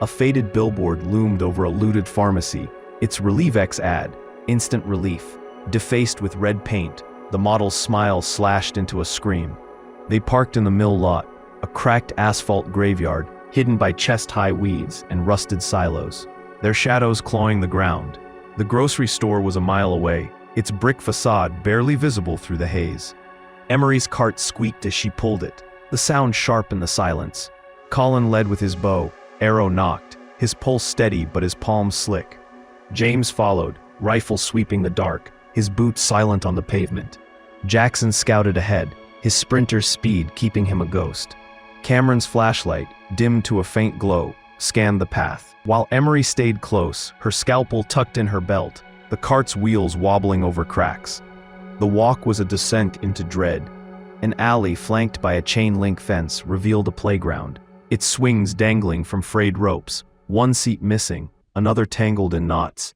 A faded billboard loomed over a looted pharmacy, its Relievex ad, instant relief, defaced with red paint, the model's smile slashed into a scream. They parked in the mill lot, a cracked asphalt graveyard, hidden by chest-high weeds and rusted silos, their shadows clawing the ground. The grocery store was a mile away, its brick facade barely visible through the haze. Emery's cart squeaked as she pulled it, the sound sharp in the silence. Collin led with his bow, arrow nocked, his pulse steady but his palms slick. James followed, rifle sweeping the dark, his boots silent on the pavement. Jackson scouted ahead, his sprinter's speed keeping him a ghost. Cameron's flashlight, dimmed to a faint glow, scanned the path. While Emery stayed close, her scalpel tucked in her belt, the cart's wheels wobbling over cracks. The walk was a descent into dread. An alley flanked by a chain-link fence revealed a playground, its swings dangling from frayed ropes, one seat missing, another tangled in knots.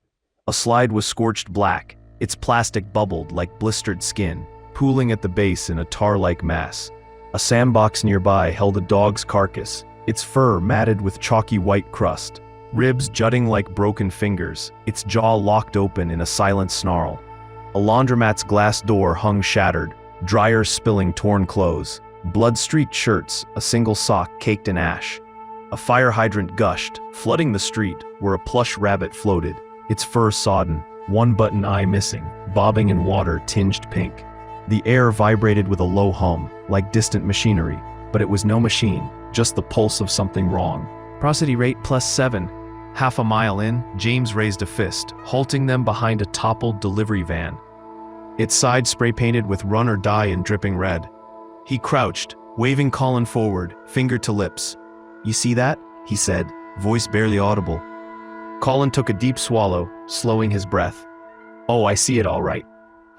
A slide was scorched black, its plastic bubbled like blistered skin, pooling at the base in a tar-like mass. A sandbox nearby held a dog's carcass, its fur matted with chalky white crust, ribs jutting like broken fingers, its jaw locked open in a silent snarl. A laundromat's glass door hung shattered, dryers spilling torn clothes, blood-streaked shirts, a single sock caked in ash. A fire hydrant gushed, flooding the street where a plush rabbit floated, its fur sodden, one button eye missing, bobbing in water tinged pink. The air vibrated with a low hum, like distant machinery, but it was no machine, just the pulse of something wrong. Prosody rate +7. Half a mile in, James raised a fist, halting them behind a toppled delivery van. Its side spray-painted with run or die in dripping red. He crouched, waving Collin forward, finger to lips. "You see that?" he said, voice barely audible. Collin took a deep swallow, slowing his breath. "Oh, I see it all right.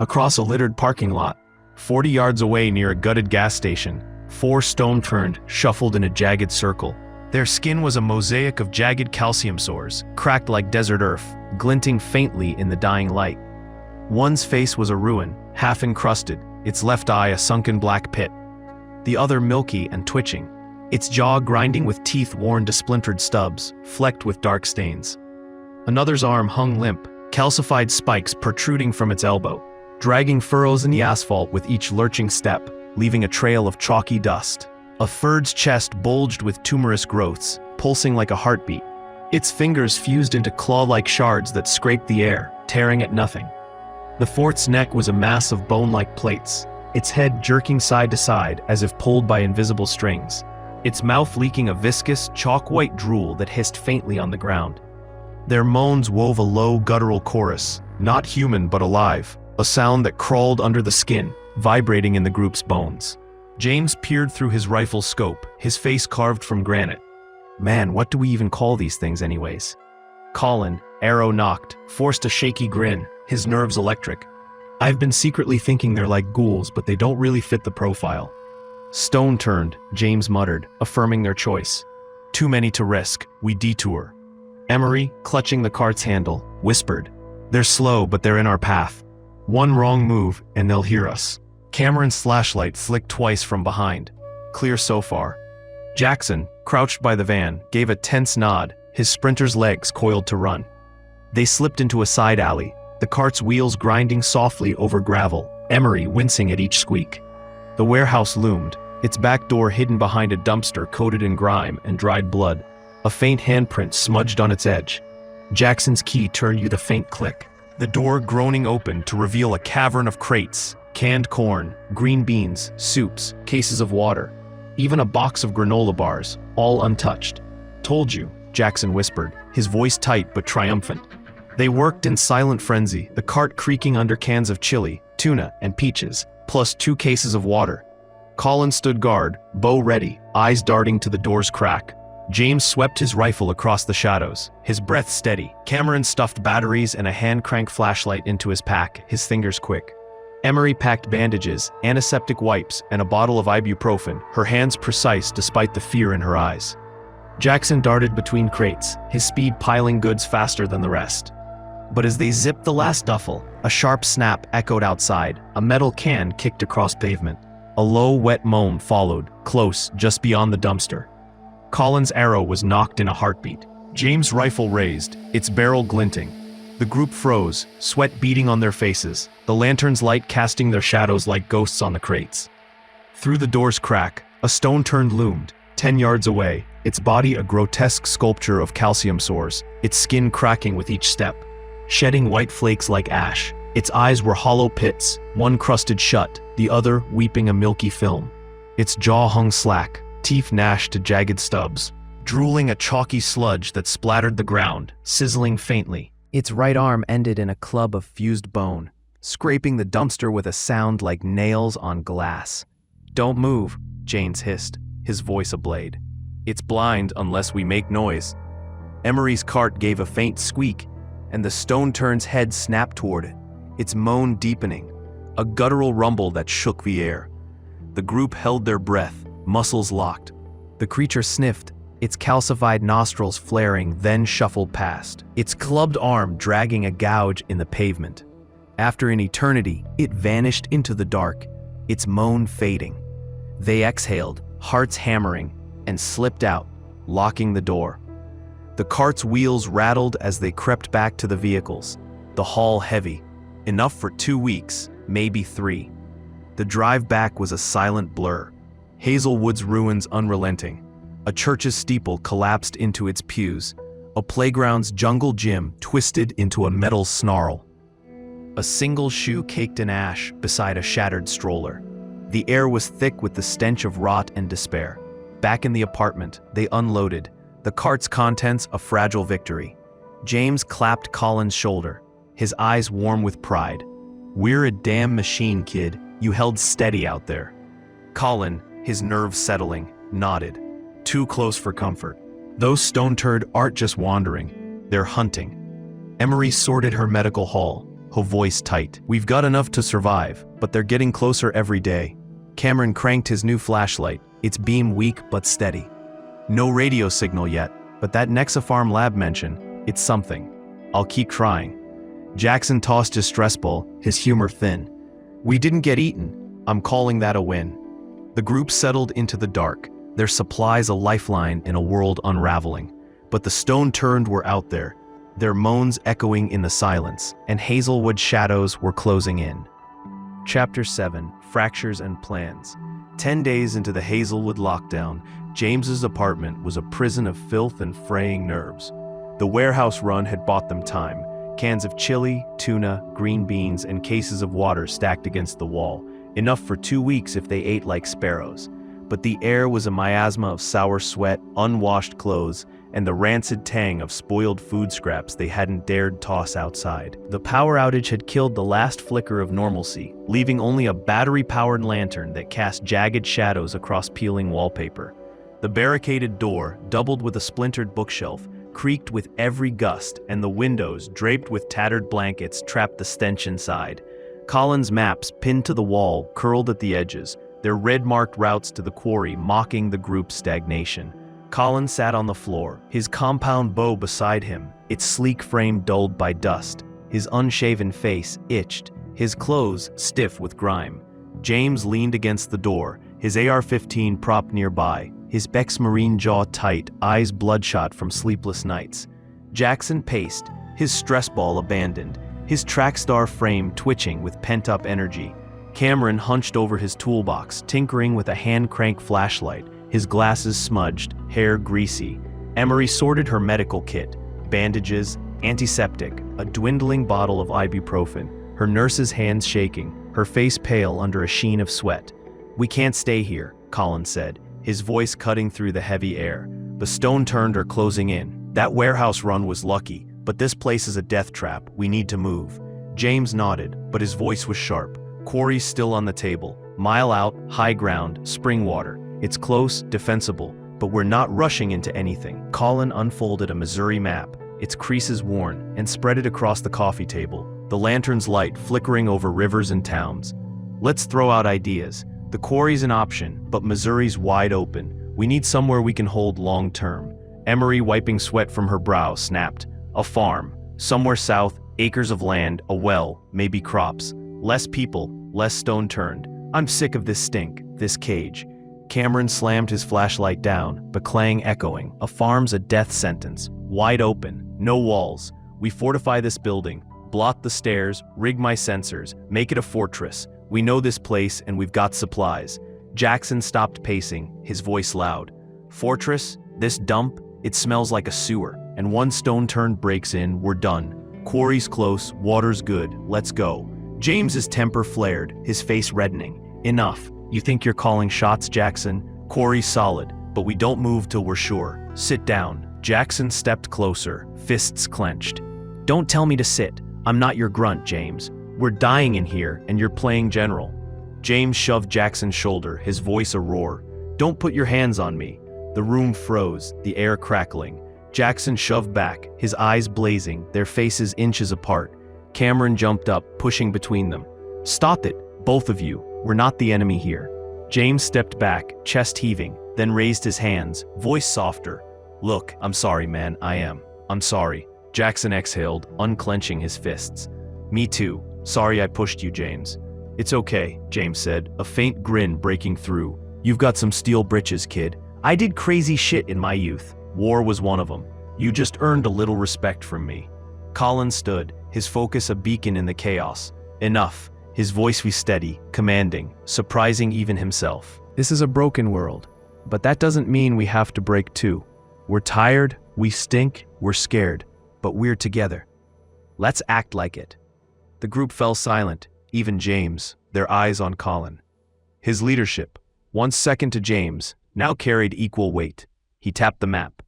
Across a littered parking lot, 40 yards away near a gutted gas station, 4 stone-turned, shuffled in a jagged circle. Their skin was a mosaic of jagged calcium sores, cracked like desert earth, glinting faintly in the dying light. One's face was a ruin, half encrusted, its left eye a sunken black pit. The other milky and twitching, its jaw grinding with teeth worn to splintered stubs, flecked with dark stains. Another's arm hung limp, calcified spikes protruding from its elbow, dragging furrows in the asphalt with each lurching step, leaving a trail of chalky dust. A third's chest bulged with tumorous growths, pulsing like a heartbeat. Its fingers fused into claw-like shards that scraped the air, tearing at nothing. The fourth's neck was a mass of bone-like plates, its head jerking side to side as if pulled by invisible strings, its mouth leaking a viscous, chalk-white drool that hissed faintly on the ground. Their moans wove a low, guttural chorus, not human but alive, a sound that crawled under the skin, vibrating in the group's bones. James peered through his rifle scope, his face carved from granite. Man, what do we even call these things anyways? Collin, arrow knocked, forced a shaky grin, his nerves electric. I've been secretly thinking they're like ghouls, but they don't really fit the profile. Stone-turned, James muttered, affirming their choice. Too many to risk, we detour. Emery, clutching the cart's handle, whispered. They're slow, but they're in our path. One wrong move, and they'll hear us. Cameron's flashlight flicked twice from behind. Clear so far. Jackson, crouched by the van, gave a tense nod, his sprinter's legs coiled to run. They slipped into a side alley, the cart's wheels grinding softly over gravel, Emery wincing at each squeak. The warehouse loomed, its back door hidden behind a dumpster coated in grime and dried blood, a faint handprint smudged on its edge. Jackson's key turned with a faint click. The door groaning open to reveal a cavern of crates, canned corn, green beans, soups, cases of water, even a box of granola bars, all untouched. Told you, Jackson whispered, his voice tight but triumphant. They worked in silent frenzy, the cart creaking under cans of chili, tuna, and peaches, plus 2 cases of water. Collin stood guard, bow ready, eyes darting to the door's crack. James swept his rifle across the shadows, his breath steady. Cameron stuffed batteries and a hand-crank flashlight into his pack, his fingers quick. Emery packed bandages, antiseptic wipes, and a bottle of ibuprofen, her hands precise despite the fear in her eyes. Jackson darted between crates, his speed piling goods faster than the rest. But as they zipped the last duffel, a sharp snap echoed outside, a metal can kicked across pavement. A low, wet moan followed, close, just beyond the dumpster. Collin's arrow was knocked in a heartbeat. James' rifle raised, its barrel glinting. The group froze, sweat beading on their faces, the lantern's light casting their shadows like ghosts on the crates. Through the door's crack, a stone-turned loomed, 10 yards away, its body a grotesque sculpture of calcium sores, its skin cracking with each step, shedding white flakes like ash. Its eyes were hollow pits, one crusted shut, the other weeping a milky film. Its jaw hung slack, teeth gnashed to jagged stubs, drooling a chalky sludge that splattered the ground, sizzling faintly. Its right arm ended in a club of fused bone, scraping the dumpster with a sound like nails on glass. Don't move, James hissed, his voice a blade. It's blind unless we make noise. Emery's cart gave a faint squeak, and the stone-turn's head snapped toward it, its moan deepening, a guttural rumble that shook the air. The group held their breath, muscles locked. The creature sniffed, its calcified nostrils flaring, then shuffled past, its clubbed arm dragging a gouge in the pavement. After an eternity, it vanished into the dark, its moan fading. They exhaled, hearts hammering, and slipped out, locking the door. The cart's wheels rattled as they crept back to the vehicles, the haul heavy, enough for 2 weeks, maybe 3. The drive back was a silent blur, Hazelwood's ruins unrelenting. A church's steeple collapsed into its pews, a playground's jungle gym twisted into a metal snarl. A single shoe caked in ash beside a shattered stroller. The air was thick with the stench of rot and despair. Back in the apartment, they unloaded, the cart's contents a fragile victory. James clapped Collin's shoulder, his eyes warm with pride. We're a damn machine, kid. You held steady out there. Collin, his nerves settling, nodded. Too close for comfort. Those stone-turd aren't just wandering, they're hunting. Emery sorted her medical haul, her voice tight. We've got enough to survive, but they're getting closer every day. Cameron cranked his new flashlight, its beam weak but steady. No radio signal yet, but that Nexafarm lab mention, it's something. I'll keep trying. Jackson tossed his stress ball, his humor thin. We didn't get eaten. I'm calling that a win. The group settled into the dark, their supplies a lifeline in a world unraveling. But the stone-turned were out there, their moans echoing in the silence, and Hazelwood shadows were closing in. Chapter 7, Fractures and Plans. 10 days into the Hazelwood lockdown, James's apartment was a prison of filth and fraying nerves. The warehouse run had bought them time. Cans of chili, tuna, green beans, and cases of water stacked against the wall, enough for 2 weeks if they ate like sparrows. But the air was a miasma of sour sweat, unwashed clothes, and the rancid tang of spoiled food scraps they hadn't dared toss outside. The power outage had killed the last flicker of normalcy, leaving only a battery-powered lantern that cast jagged shadows across peeling wallpaper. The barricaded door, doubled with a splintered bookshelf, creaked with every gust, and the windows, draped with tattered blankets, trapped the stench inside. Collin's maps, pinned to the wall, curled at the edges, their red-marked routes to the quarry mocking the group's stagnation. Collin sat on the floor, his compound bow beside him, its sleek frame dulled by dust. His unshaven face itched, his clothes stiff with grime. James leaned against the door, his AR-15 propped nearby, his Beck's marine jaw tight, eyes bloodshot from sleepless nights. Jackson paced, his stress ball abandoned, his trackstar frame twitching with pent-up energy. Cameron hunched over his toolbox, tinkering with a hand-crank flashlight, his glasses smudged, hair greasy. Emery sorted her medical kit, bandages, antiseptic, a dwindling bottle of ibuprofen, her nurse's hands shaking, her face pale under a sheen of sweat. We can't stay here, Collin said, his voice cutting through the heavy air. The stone-turned are closing in. That warehouse run was lucky, but this place is a death trap. We need to move. James nodded, but his voice was sharp. Quarry's still on the table. Mile out, high ground, spring water. It's close, defensible, but we're not rushing into anything. Collin unfolded a Missouri map, its creases worn, and spread it across the coffee table, the lantern's light flickering over rivers and towns. Let's throw out ideas. The quarry's an option, but Missouri's wide open. We need somewhere we can hold long-term. Emery, wiping sweat from her brow, snapped. A farm. Somewhere south, acres of land, a well, maybe crops. Less people, less stone-turned. I'm sick of this stink, this cage. Cameron slammed his flashlight down, but clang echoing. A farm's a death sentence. Wide open. No walls. We fortify this building. Blot the stairs, rig my sensors, make it a fortress. We know this place and we've got supplies. Jackson stopped pacing, his voice loud. Fortress? This dump? It smells like a sewer, and one stone-turned breaks in, we're done. Quarry's close, water's good, let's go. James's temper flared, his face reddening. Enough. You think you're calling shots, Jackson? Quarry's solid, but we don't move till we're sure. Sit down. Jackson stepped closer, fists clenched. Don't tell me to sit. I'm not your grunt, James. We're dying in here, and you're playing general. James shoved Jackson's shoulder, his voice a roar. Don't put your hands on me. The room froze, the air crackling. Jackson shoved back, his eyes blazing, their faces inches apart. Cameron jumped up, pushing between them. Stop it, both of you. We're not the enemy here. James stepped back, chest heaving, then raised his hands, voice softer. Look, I'm sorry, man, I'm sorry. Jackson exhaled, unclenching his fists. Me too. Sorry I pushed you, James. It's okay, James said, a faint grin breaking through. You've got some steel britches, kid. I did crazy shit in my youth. War was one of them. You just earned a little respect from me. Collin stood, his focus a beacon in the chaos. Enough. His voice was steady, commanding, surprising even himself. This is a broken world, but that doesn't mean we have to break too. We're tired, we stink, we're scared, but we're together. Let's act like it. The group fell silent, even James, their eyes on Collin. His leadership, once second to James, now carried equal weight. He tapped the map.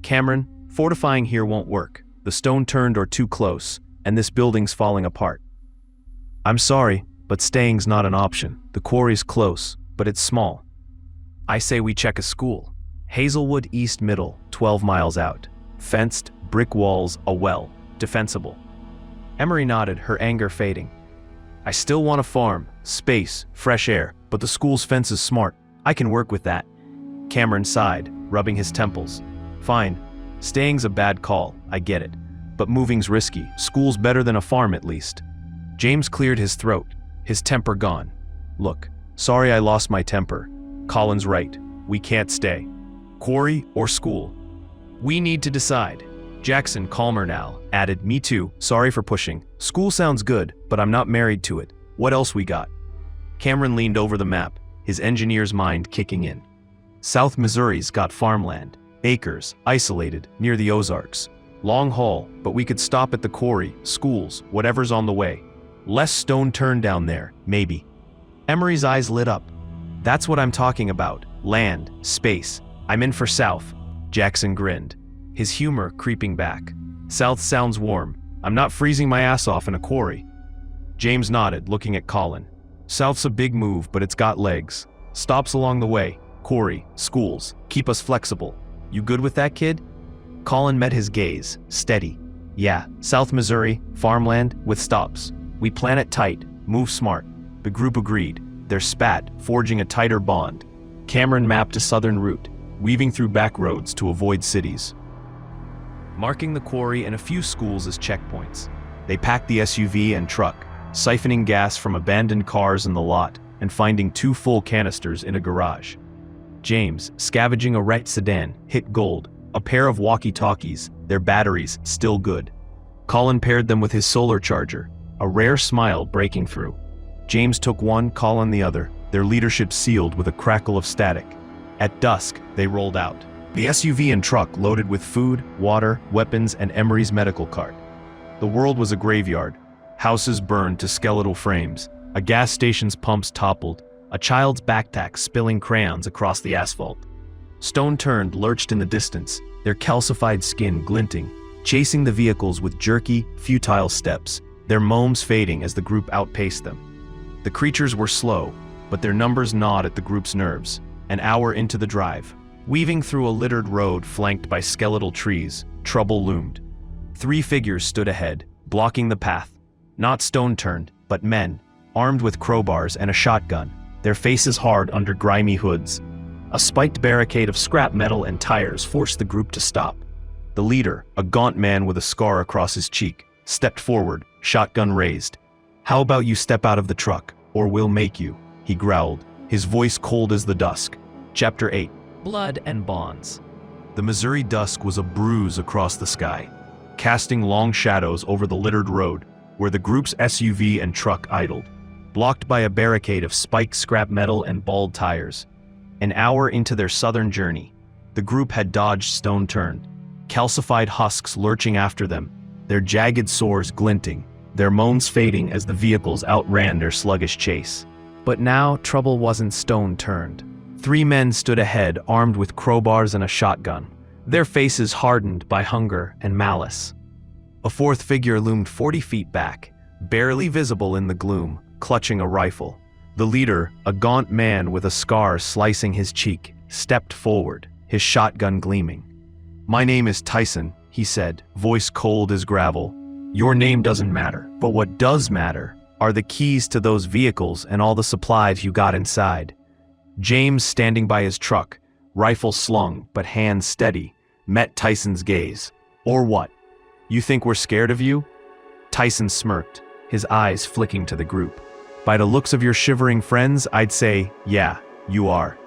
Cameron, fortifying here won't work. The stone-turned are too close, and this building's falling apart. I'm sorry, but staying's not an option. The quarry's close, but it's small. I say we check a school. Hazelwood East Middle, 12 miles out. Fenced, brick walls, a well. Defensible. Emery nodded, her anger fading. I still want a farm, space, fresh air, but the school's fence is smart. I can work with that. Cameron sighed, rubbing his temples. Fine. Staying's a bad call, I get it. But moving's risky. School's better than a farm at least. James cleared his throat, his temper gone. Look, sorry I lost my temper. Collin's right. We can't stay. Quarry or school? We need to decide. Jackson, calmer now, added, me too, sorry for pushing. School sounds good, but I'm not married to it. What else we got? Cameron leaned over the map, his engineer's mind kicking in. South Missouri's got farmland, acres, isolated, near the Ozarks. Long haul, but we could stop at the quarry, schools, whatever's on the way. Less stone turned down there, maybe. Emery's eyes lit up. That's what I'm talking about. Land, space. I'm in for South. Jackson grinned, his humor creeping back. South sounds warm. I'm not freezing my ass off in a quarry. James nodded, looking at Collin. South's a big move, but it's got legs. Stops along the way. Quarry, schools. Keep us flexible. You good with that, kid? Collin met his gaze, steady. Yeah, South Missouri, farmland, with stops. We plan it tight, move smart. The group agreed. Their spat, forging a tighter bond. Cameron mapped a southern route, weaving through back roads to avoid cities. Marking the quarry and a few schools as checkpoints. They packed the SUV and truck, siphoning gas from abandoned cars in the lot and finding 2 full canisters in a garage. James, scavenging a wrecked sedan, hit gold, a pair of walkie-talkies, their batteries still good. Collin paired them with his solar charger, a rare smile breaking through. James took one, Collin the other, their leadership sealed with a crackle of static. At dusk, they rolled out. The SUV and truck loaded with food, water, weapons, and Emery's medical cart. The world was a graveyard. Houses burned to skeletal frames. A gas station's pumps toppled. A child's backpack spilling crayons across the asphalt. Stone turned lurched in the distance, their calcified skin glinting, chasing the vehicles with jerky, futile steps, their moans fading as the group outpaced them. The creatures were slow, but their numbers gnawed at the group's nerves. An hour into the drive, weaving through a littered road flanked by skeletal trees, trouble loomed. 3 figures stood ahead, blocking the path. Not stone-turned, but men, armed with crowbars and a shotgun, their faces hard under grimy hoods. A spiked barricade of scrap metal and tires forced the group to stop. The leader, a gaunt man with a scar across his cheek, stepped forward, shotgun raised. How about you step out of the truck, or we'll make you, he growled, his voice cold as the dusk. Chapter 8. Blood and Bonds. The Missouri dusk was a bruise across the sky, casting long shadows over the littered road, where the group's SUV and truck idled, blocked by a barricade of spiked scrap metal and bald tires. An hour into their southern journey, the group had dodged stone-turned, calcified husks lurching after them, their jagged sores glinting, their moans fading as the vehicles outran their sluggish chase. But now trouble wasn't stone-turned. 3 men stood ahead, armed with crowbars and a shotgun, their faces hardened by hunger and malice. A 4th figure loomed 40 feet back, barely visible in the gloom, clutching a rifle. The leader, a gaunt man with a scar slicing his cheek, stepped forward, his shotgun gleaming. My name is Tyson, he said, voice cold as gravel. Your name doesn't matter, but what does matter are the keys to those vehicles and all the supplies you got inside. James, standing by his truck, rifle slung but hands steady, met Tyson's gaze. Or what? You think we're scared of you? Tyson smirked, his eyes flicking to the group. By the looks of your shivering friends, I'd say, yeah, you are.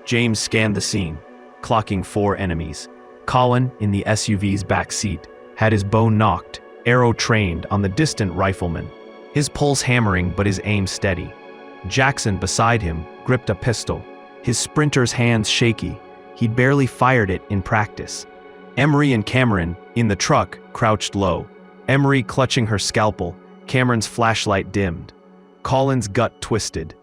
James scanned the scene, clocking 4 enemies. Collin, in the SUV's back seat, had his bow knocked, arrow trained on the distant rifleman, his pulse hammering but his aim steady. Jackson, beside him, gripped a pistol, his sprinter's hands shaky. He'd barely fired it in practice. Emery and Cameron, in the truck, crouched low. Emery clutching her scalpel, Cameron's flashlight dimmed. Collin's gut twisted.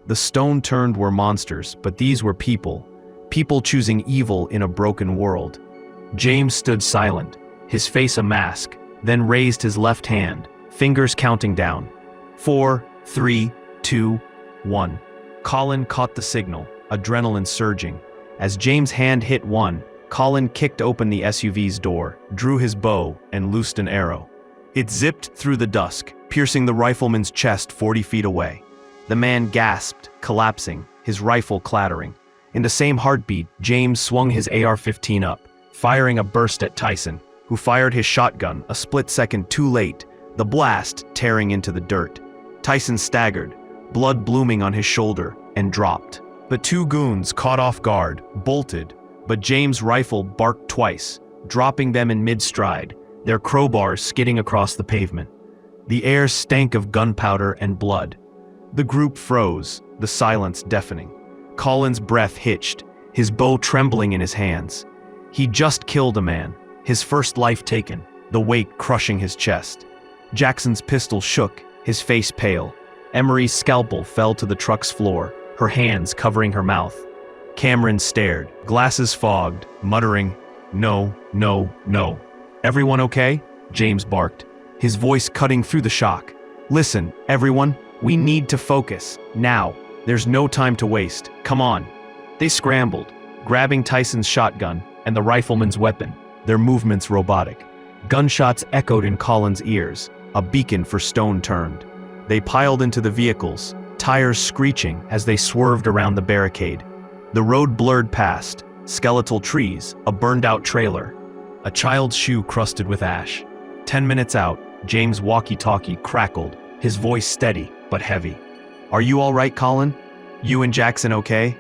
The stone-turned were monsters, but these were people. People choosing evil in a broken world. James stood silent, his face a mask, then raised his left hand, fingers counting down. 4, 3, 2, 1. Collin caught the signal, adrenaline surging. As James' hand hit 1, Collin kicked open the SUV's door, drew his bow, and loosed an arrow. It zipped through the dusk, piercing the rifleman's chest 40 feet away. The man gasped, collapsing, his rifle clattering. In the same heartbeat, James swung his AR-15 up, firing a burst at Tyson, who fired his shotgun a split second too late, the blast tearing into the dirt. Tyson staggered, blood blooming on his shoulder, and dropped. The two goons, caught off guard, bolted, but James' rifle barked twice, dropping them in mid-stride, their crowbars skidding across the pavement. The air stank of gunpowder and blood. The group froze, the silence deafening. Collin's breath hitched, his bow trembling in his hands. He just killed a man, his first life taken, the weight crushing his chest. Jackson's pistol shook, his face pale. Emery's scalpel fell to the truck's floor, her hands covering her mouth. Cameron stared, glasses fogged, muttering, "No, no, no." "Everyone okay?" James barked, his voice cutting through the shock. "Listen, everyone, we need to focus, now. There's no time to waste, come on." They scrambled, grabbing Tyson's shotgun and the rifleman's weapon, their movements robotic. Gunshots echoed in Collin's ears, a beacon for stone turned. They piled into the vehicles, tires screeching as they swerved around the barricade. The road blurred past, skeletal trees, a burned-out trailer. A child's shoe crusted with ash. 10 minutes out, James' walkie-talkie crackled, his voice steady but heavy. "Are you all right, Collin? You and Jackson okay?"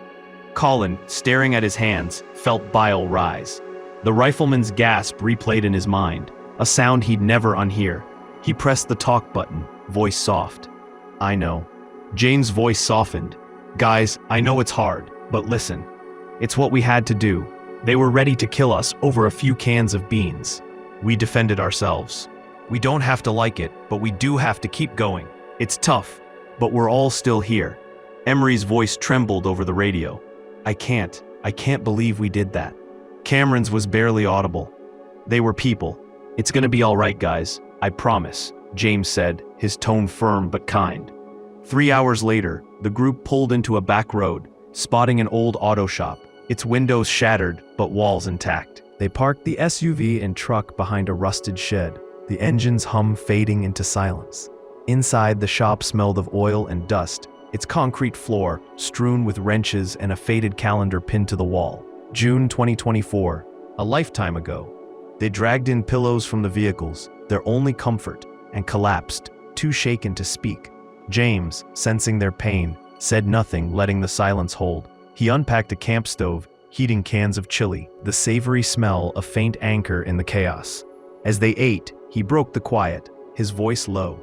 Collin, staring at his hands, felt bile rise. The rifleman's gasp replayed in his mind, a sound he'd never unhear. He pressed the talk button, voice soft. "I know." James' voice softened. "Guys, I know it's hard, but listen. It's what we had to do. They were ready to kill us over a few cans of beans. We defended ourselves. We don't have to like it, but we do have to keep going. It's tough, but we're all still here." Emery's voice trembled over the radio. I can't believe we did that." Cameron's was barely audible. "They were people. It's gonna be all right, guys. I promise," James said, his tone firm but kind. 3 hours later, the group pulled into a back road, spotting an old auto shop, its windows shattered but walls intact. They parked the SUV and truck behind a rusted shed, the engine's hum fading into silence. Inside, the shop smelled of oil and dust, its concrete floor strewn with wrenches and a faded calendar pinned to the wall. June 2024, a lifetime ago. They dragged in pillows from the vehicles, their only comfort, and collapsed, too shaken to speak. James, sensing their pain, said nothing, letting the silence hold. He unpacked a camp stove, heating cans of chili, the savory smell a faint anchor in the chaos. As they ate, he broke the quiet, his voice low.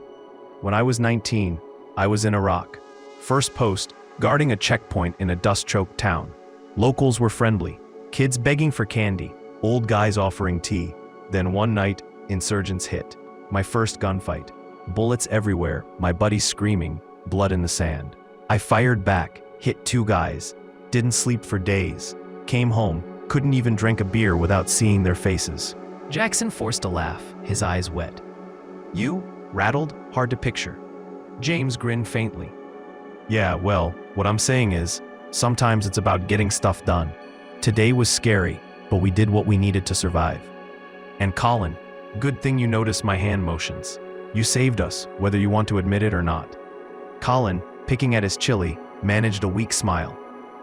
"When I was 19, I was in Iraq. First post, guarding a checkpoint in a dust-choked town. Locals were friendly, kids begging for candy, old guys offering tea. Then one night, insurgents hit. My first gunfight. Bullets everywhere, my buddies screaming, blood in the sand. I fired back, hit 2 guys, didn't sleep for days. Came home, couldn't even drink a beer without seeing their faces." Jackson forced a laugh, his eyes wet. "You? Rattled? Hard to picture." James grinned faintly. "Yeah, well, what I'm saying is, sometimes it's about getting stuff done. Today was scary, but we did what we needed to survive. And Collin, good thing you noticed my hand motions. You saved us, whether you want to admit it or not." Collin, picking at his chili, managed a weak smile.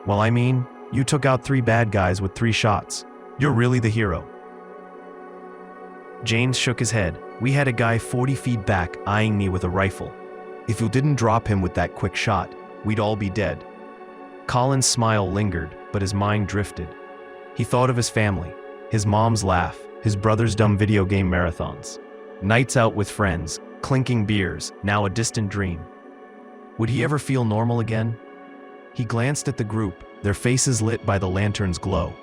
"Well, I mean, you took out 3 bad guys with 3 shots. You're really the hero." James shook his head. "We had a guy 40 feet back eyeing me with a rifle. If you didn't drop him with that quick shot, we'd all be dead." Collin's smile lingered, but his mind drifted. He thought of his family, his mom's laugh, his brother's dumb video game marathons. Nights out with friends, clinking beers, now a distant dream. Would he ever feel normal again? He glanced at the group, their faces lit by the lantern's glow.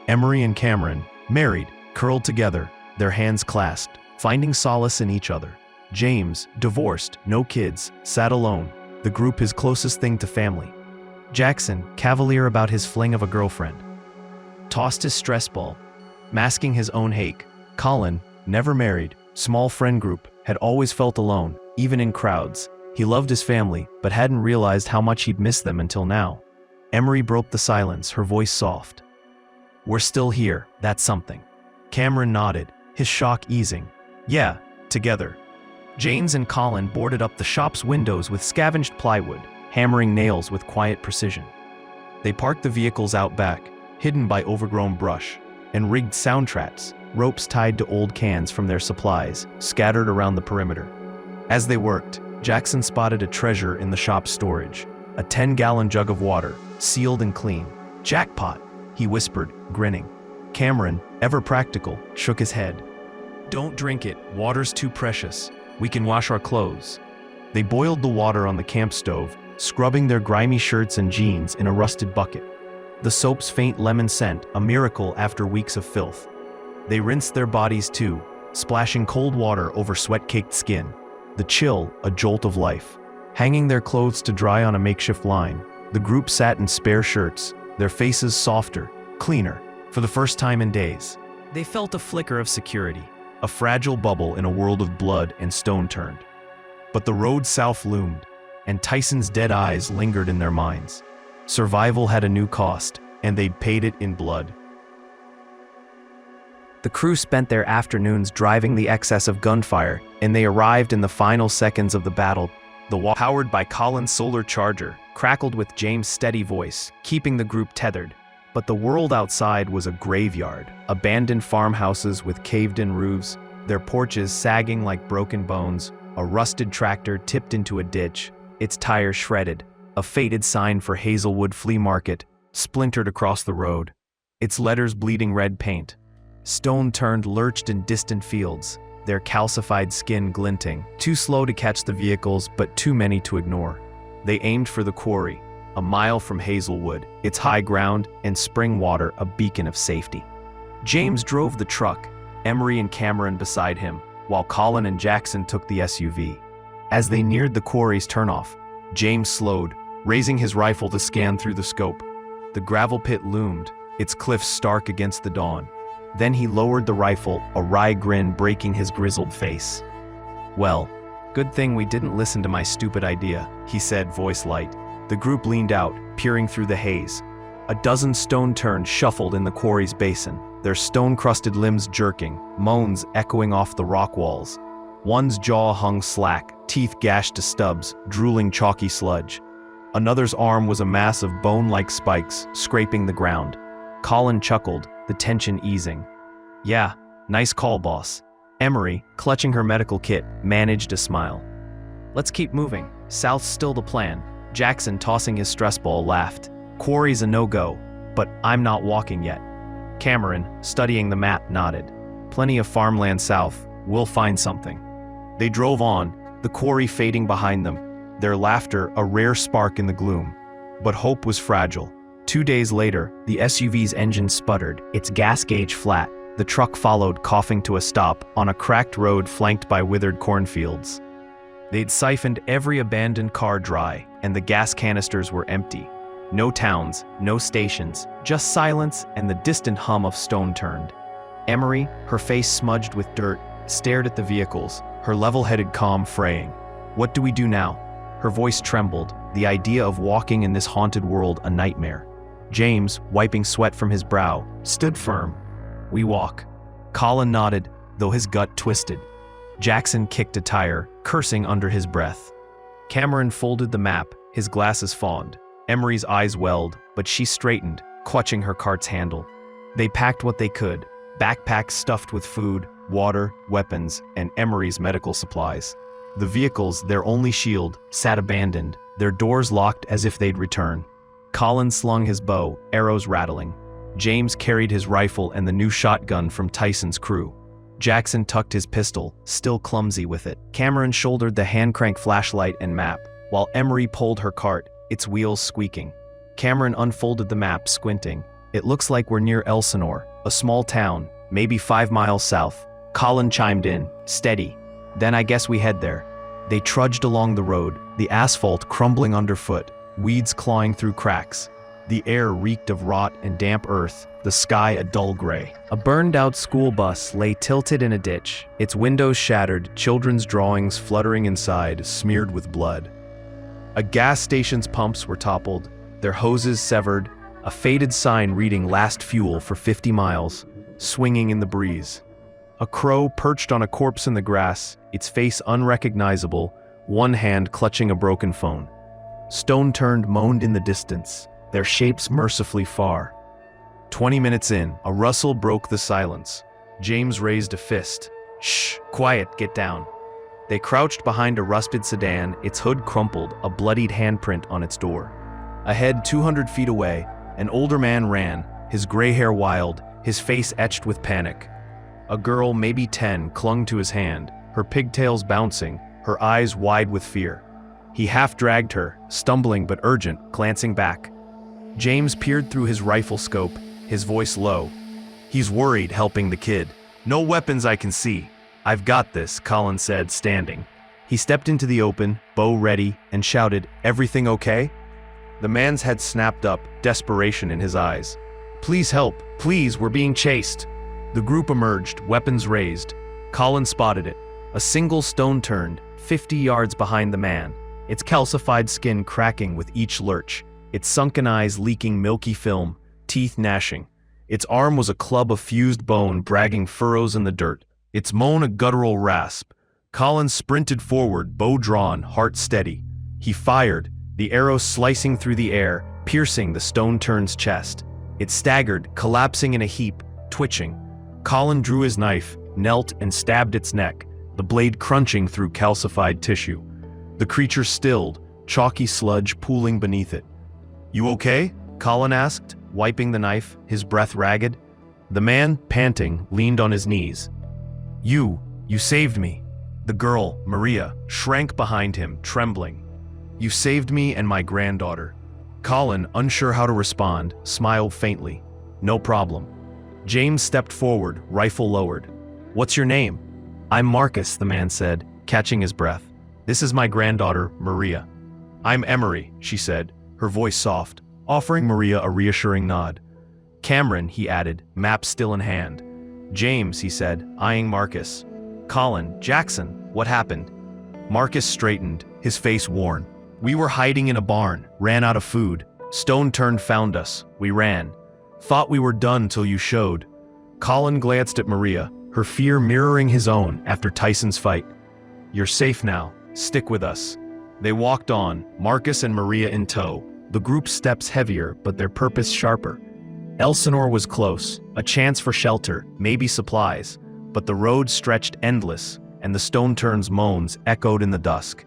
Emery and Cameron, married, curled together, their hands clasped, finding solace in each other. James, divorced, no kids, sat alone, the group his closest thing to family. Jackson, cavalier about his fling of a girlfriend, tossed his stress ball, masking his own hate. Collin, never married, small friend group, had always felt alone, even in crowds. He loved his family, but hadn't realized how much he'd missed them until now. Emery broke the silence, her voice soft. "We're still here, that's something." Cameron nodded, his shock easing. "Yeah, together. James and Collin boarded up the shop's windows with scavenged plywood, hammering nails with quiet precision. They parked the vehicles out back, hidden by overgrown brush, and rigged sound traps, ropes tied to old cans from their supplies, scattered around the perimeter. As they worked, Jackson spotted a treasure in the shop's storage, a 10-gallon jug of water, sealed and clean. "Jackpot," he whispered, grinning. Cameron, ever practical, shook his head. "Don't drink it, water's too precious. We can wash our clothes." They boiled the water on the camp stove, scrubbing their grimy shirts and jeans in a rusted bucket. The soap's faint lemon scent, a miracle after weeks of filth. They rinsed their bodies too, splashing cold water over sweat-caked skin. The chill, a jolt of life. Hanging their clothes to dry on a makeshift line, the group sat in spare shirts, their faces softer, cleaner, for the first time in days. They felt a flicker of security, a fragile bubble in a world of blood and stone turned. But the road south loomed, and Tyson's dead eyes lingered in their minds. Survival had a new cost, and they'd paid it in blood. The crew spent their afternoons driving the excess of gunfire, and they arrived in the final seconds of the battle. The walk, powered by Collin's solar charger, crackled with James' steady voice, keeping the group tethered. But the world outside was a graveyard, abandoned farmhouses with caved-in roofs, their porches sagging like broken bones, a rusted tractor tipped into a ditch, its tires shredded, a faded sign for Hazelwood Flea Market splintered across the road, its letters bleeding red paint. Stone turned lurched in distant fields, their calcified skin glinting, too slow to catch the vehicles but too many to ignore. They aimed for the quarry, a mile from Hazelwood, its high ground and spring water a beacon of safety. James drove the truck, Emery and Cameron beside him, while Collin and Jackson took the SUV. As they neared the quarry's turnoff, James slowed, raising his rifle to scan through the scope. The gravel pit loomed, its cliffs stark against the dawn. Then he lowered the rifle, a wry grin breaking his grizzled face. "Well, good thing we didn't listen to my stupid idea," he said, voice light. The group leaned out, peering through the haze. A dozen stone-turns shuffled in the quarry's basin, their stone-crusted limbs jerking, moans echoing off the rock walls. One's jaw hung slack, teeth gashed to stubs, drooling chalky sludge. Another's arm was a mass of bone-like spikes, scraping the ground. Collin chuckled, the tension easing. "Yeah, nice call, boss." Emery, clutching her medical kit, managed a smile. "Let's keep moving. South's still the plan." Jackson, tossing his stress ball, laughed. "Quarry's a no-go, but I'm not walking yet." Cameron, studying the map, nodded. "Plenty of farmland south. We'll find something." They drove on, the quarry fading behind them, their laughter a rare spark in the gloom. But hope was fragile. 2 days later, the SUV's engine sputtered, its gas gauge flat. The truck followed, coughing to a stop, on a cracked road flanked by withered cornfields. They'd siphoned every abandoned car dry, and the gas canisters were empty. No towns, no stations, just silence and the distant hum of stone turned. Emery, her face smudged with dirt, stared at the vehicles, her level-headed calm fraying. "What do we do now?" Her voice trembled, the idea of walking in this haunted world a nightmare. James, wiping sweat from his brow, stood firm. "We walk." Collin nodded, though his gut twisted. Jackson kicked a tire, cursing under his breath. Cameron folded the map, his glasses fogged. Emery's eyes welled, but she straightened, clutching her cart's handle. They packed what they could, backpacks stuffed with food, water, weapons, and Emery's medical supplies. The vehicles, their only shield, sat abandoned, their doors locked as if they'd return. Collin slung his bow, arrows rattling. James carried his rifle and the new shotgun from Tyson's crew. Jackson tucked his pistol, still clumsy with it. Cameron shouldered the hand-crank flashlight and map, while Emery pulled her cart, its wheels squeaking. Cameron unfolded the map, squinting. "It looks like we're near Ellsinore, a small town, maybe 5 miles south." Collin chimed in, "Steady. Then I guess we head there." They trudged along the road, the asphalt crumbling underfoot, weeds clawing through cracks. The air reeked of rot and damp earth, the sky a dull gray. A burned-out school bus lay tilted in a ditch, its windows shattered, children's drawings fluttering inside, smeared with blood. A gas station's pumps were toppled, their hoses severed, a faded sign reading "Last Fuel for 50 miles," swinging in the breeze. A crow perched on a corpse in the grass, its face unrecognizable, one hand clutching a broken phone. Stone-turned moaned in the distance, their shapes mercifully far. 20 minutes in, a rustle broke the silence. James raised a fist. "Shh, quiet, get down." They crouched behind a rusted sedan, its hood crumpled, a bloodied handprint on its door. Ahead, 200 feet away, an older man ran, his gray hair wild, his face etched with panic. A girl, maybe 10, clung to his hand, her pigtails bouncing, her eyes wide with fear. He half-dragged her, stumbling but urgent, glancing back. James peered through his rifle scope, his voice low. "He's worried, helping the kid. No weapons I can see. I've got this," Collin said, standing. He stepped into the open, bow ready, and shouted, "Everything okay?" The man's head snapped up, desperation in his eyes. "Please help, please, we're being chased." The group emerged, weapons raised. Collin spotted it. A single stone turned, 50 yards behind the man, its calcified skin cracking with each lurch, its sunken eyes leaking milky film, teeth gnashing. Its arm was a club of fused bone bragging furrows in the dirt, its moan a guttural rasp. Collin sprinted forward, bow drawn, heart steady. He fired, the arrow slicing through the air, piercing the stone-turned's chest. It staggered, collapsing in a heap, twitching. Collin drew his knife, knelt and stabbed its neck, the blade crunching through calcified tissue. The creature stilled, chalky sludge pooling beneath it. "You okay?" Collin asked, wiping the knife, his breath ragged. The man, panting, leaned on his knees. You saved me." The girl, Maria, shrank behind him, trembling. "You saved me and my granddaughter." Collin, unsure how to respond, smiled faintly. "No problem." James stepped forward, rifle lowered. "What's your name?" "I'm Marcus," the man said, catching his breath. "This is my granddaughter, Maria." "I'm Emery," she said, her voice soft, offering Maria a reassuring nod. "Cameron," he added, map still in hand. "James," he said, eyeing Marcus. "Collin, Jackson, what happened?" Marcus straightened, his face worn. "We were hiding in a barn, ran out of food. Stone turned found us. We ran. Thought we were done till you showed." Collin glanced at Maria, her fear mirroring his own after Tyson's fight. "You're safe now. Stick with us." They walked on, Marcus and Maria in tow, the group's steps heavier but their purpose sharper. Ellsinore was close, a chance for shelter, maybe supplies, but the road stretched endless, and the stone turn's moans echoed in the dusk.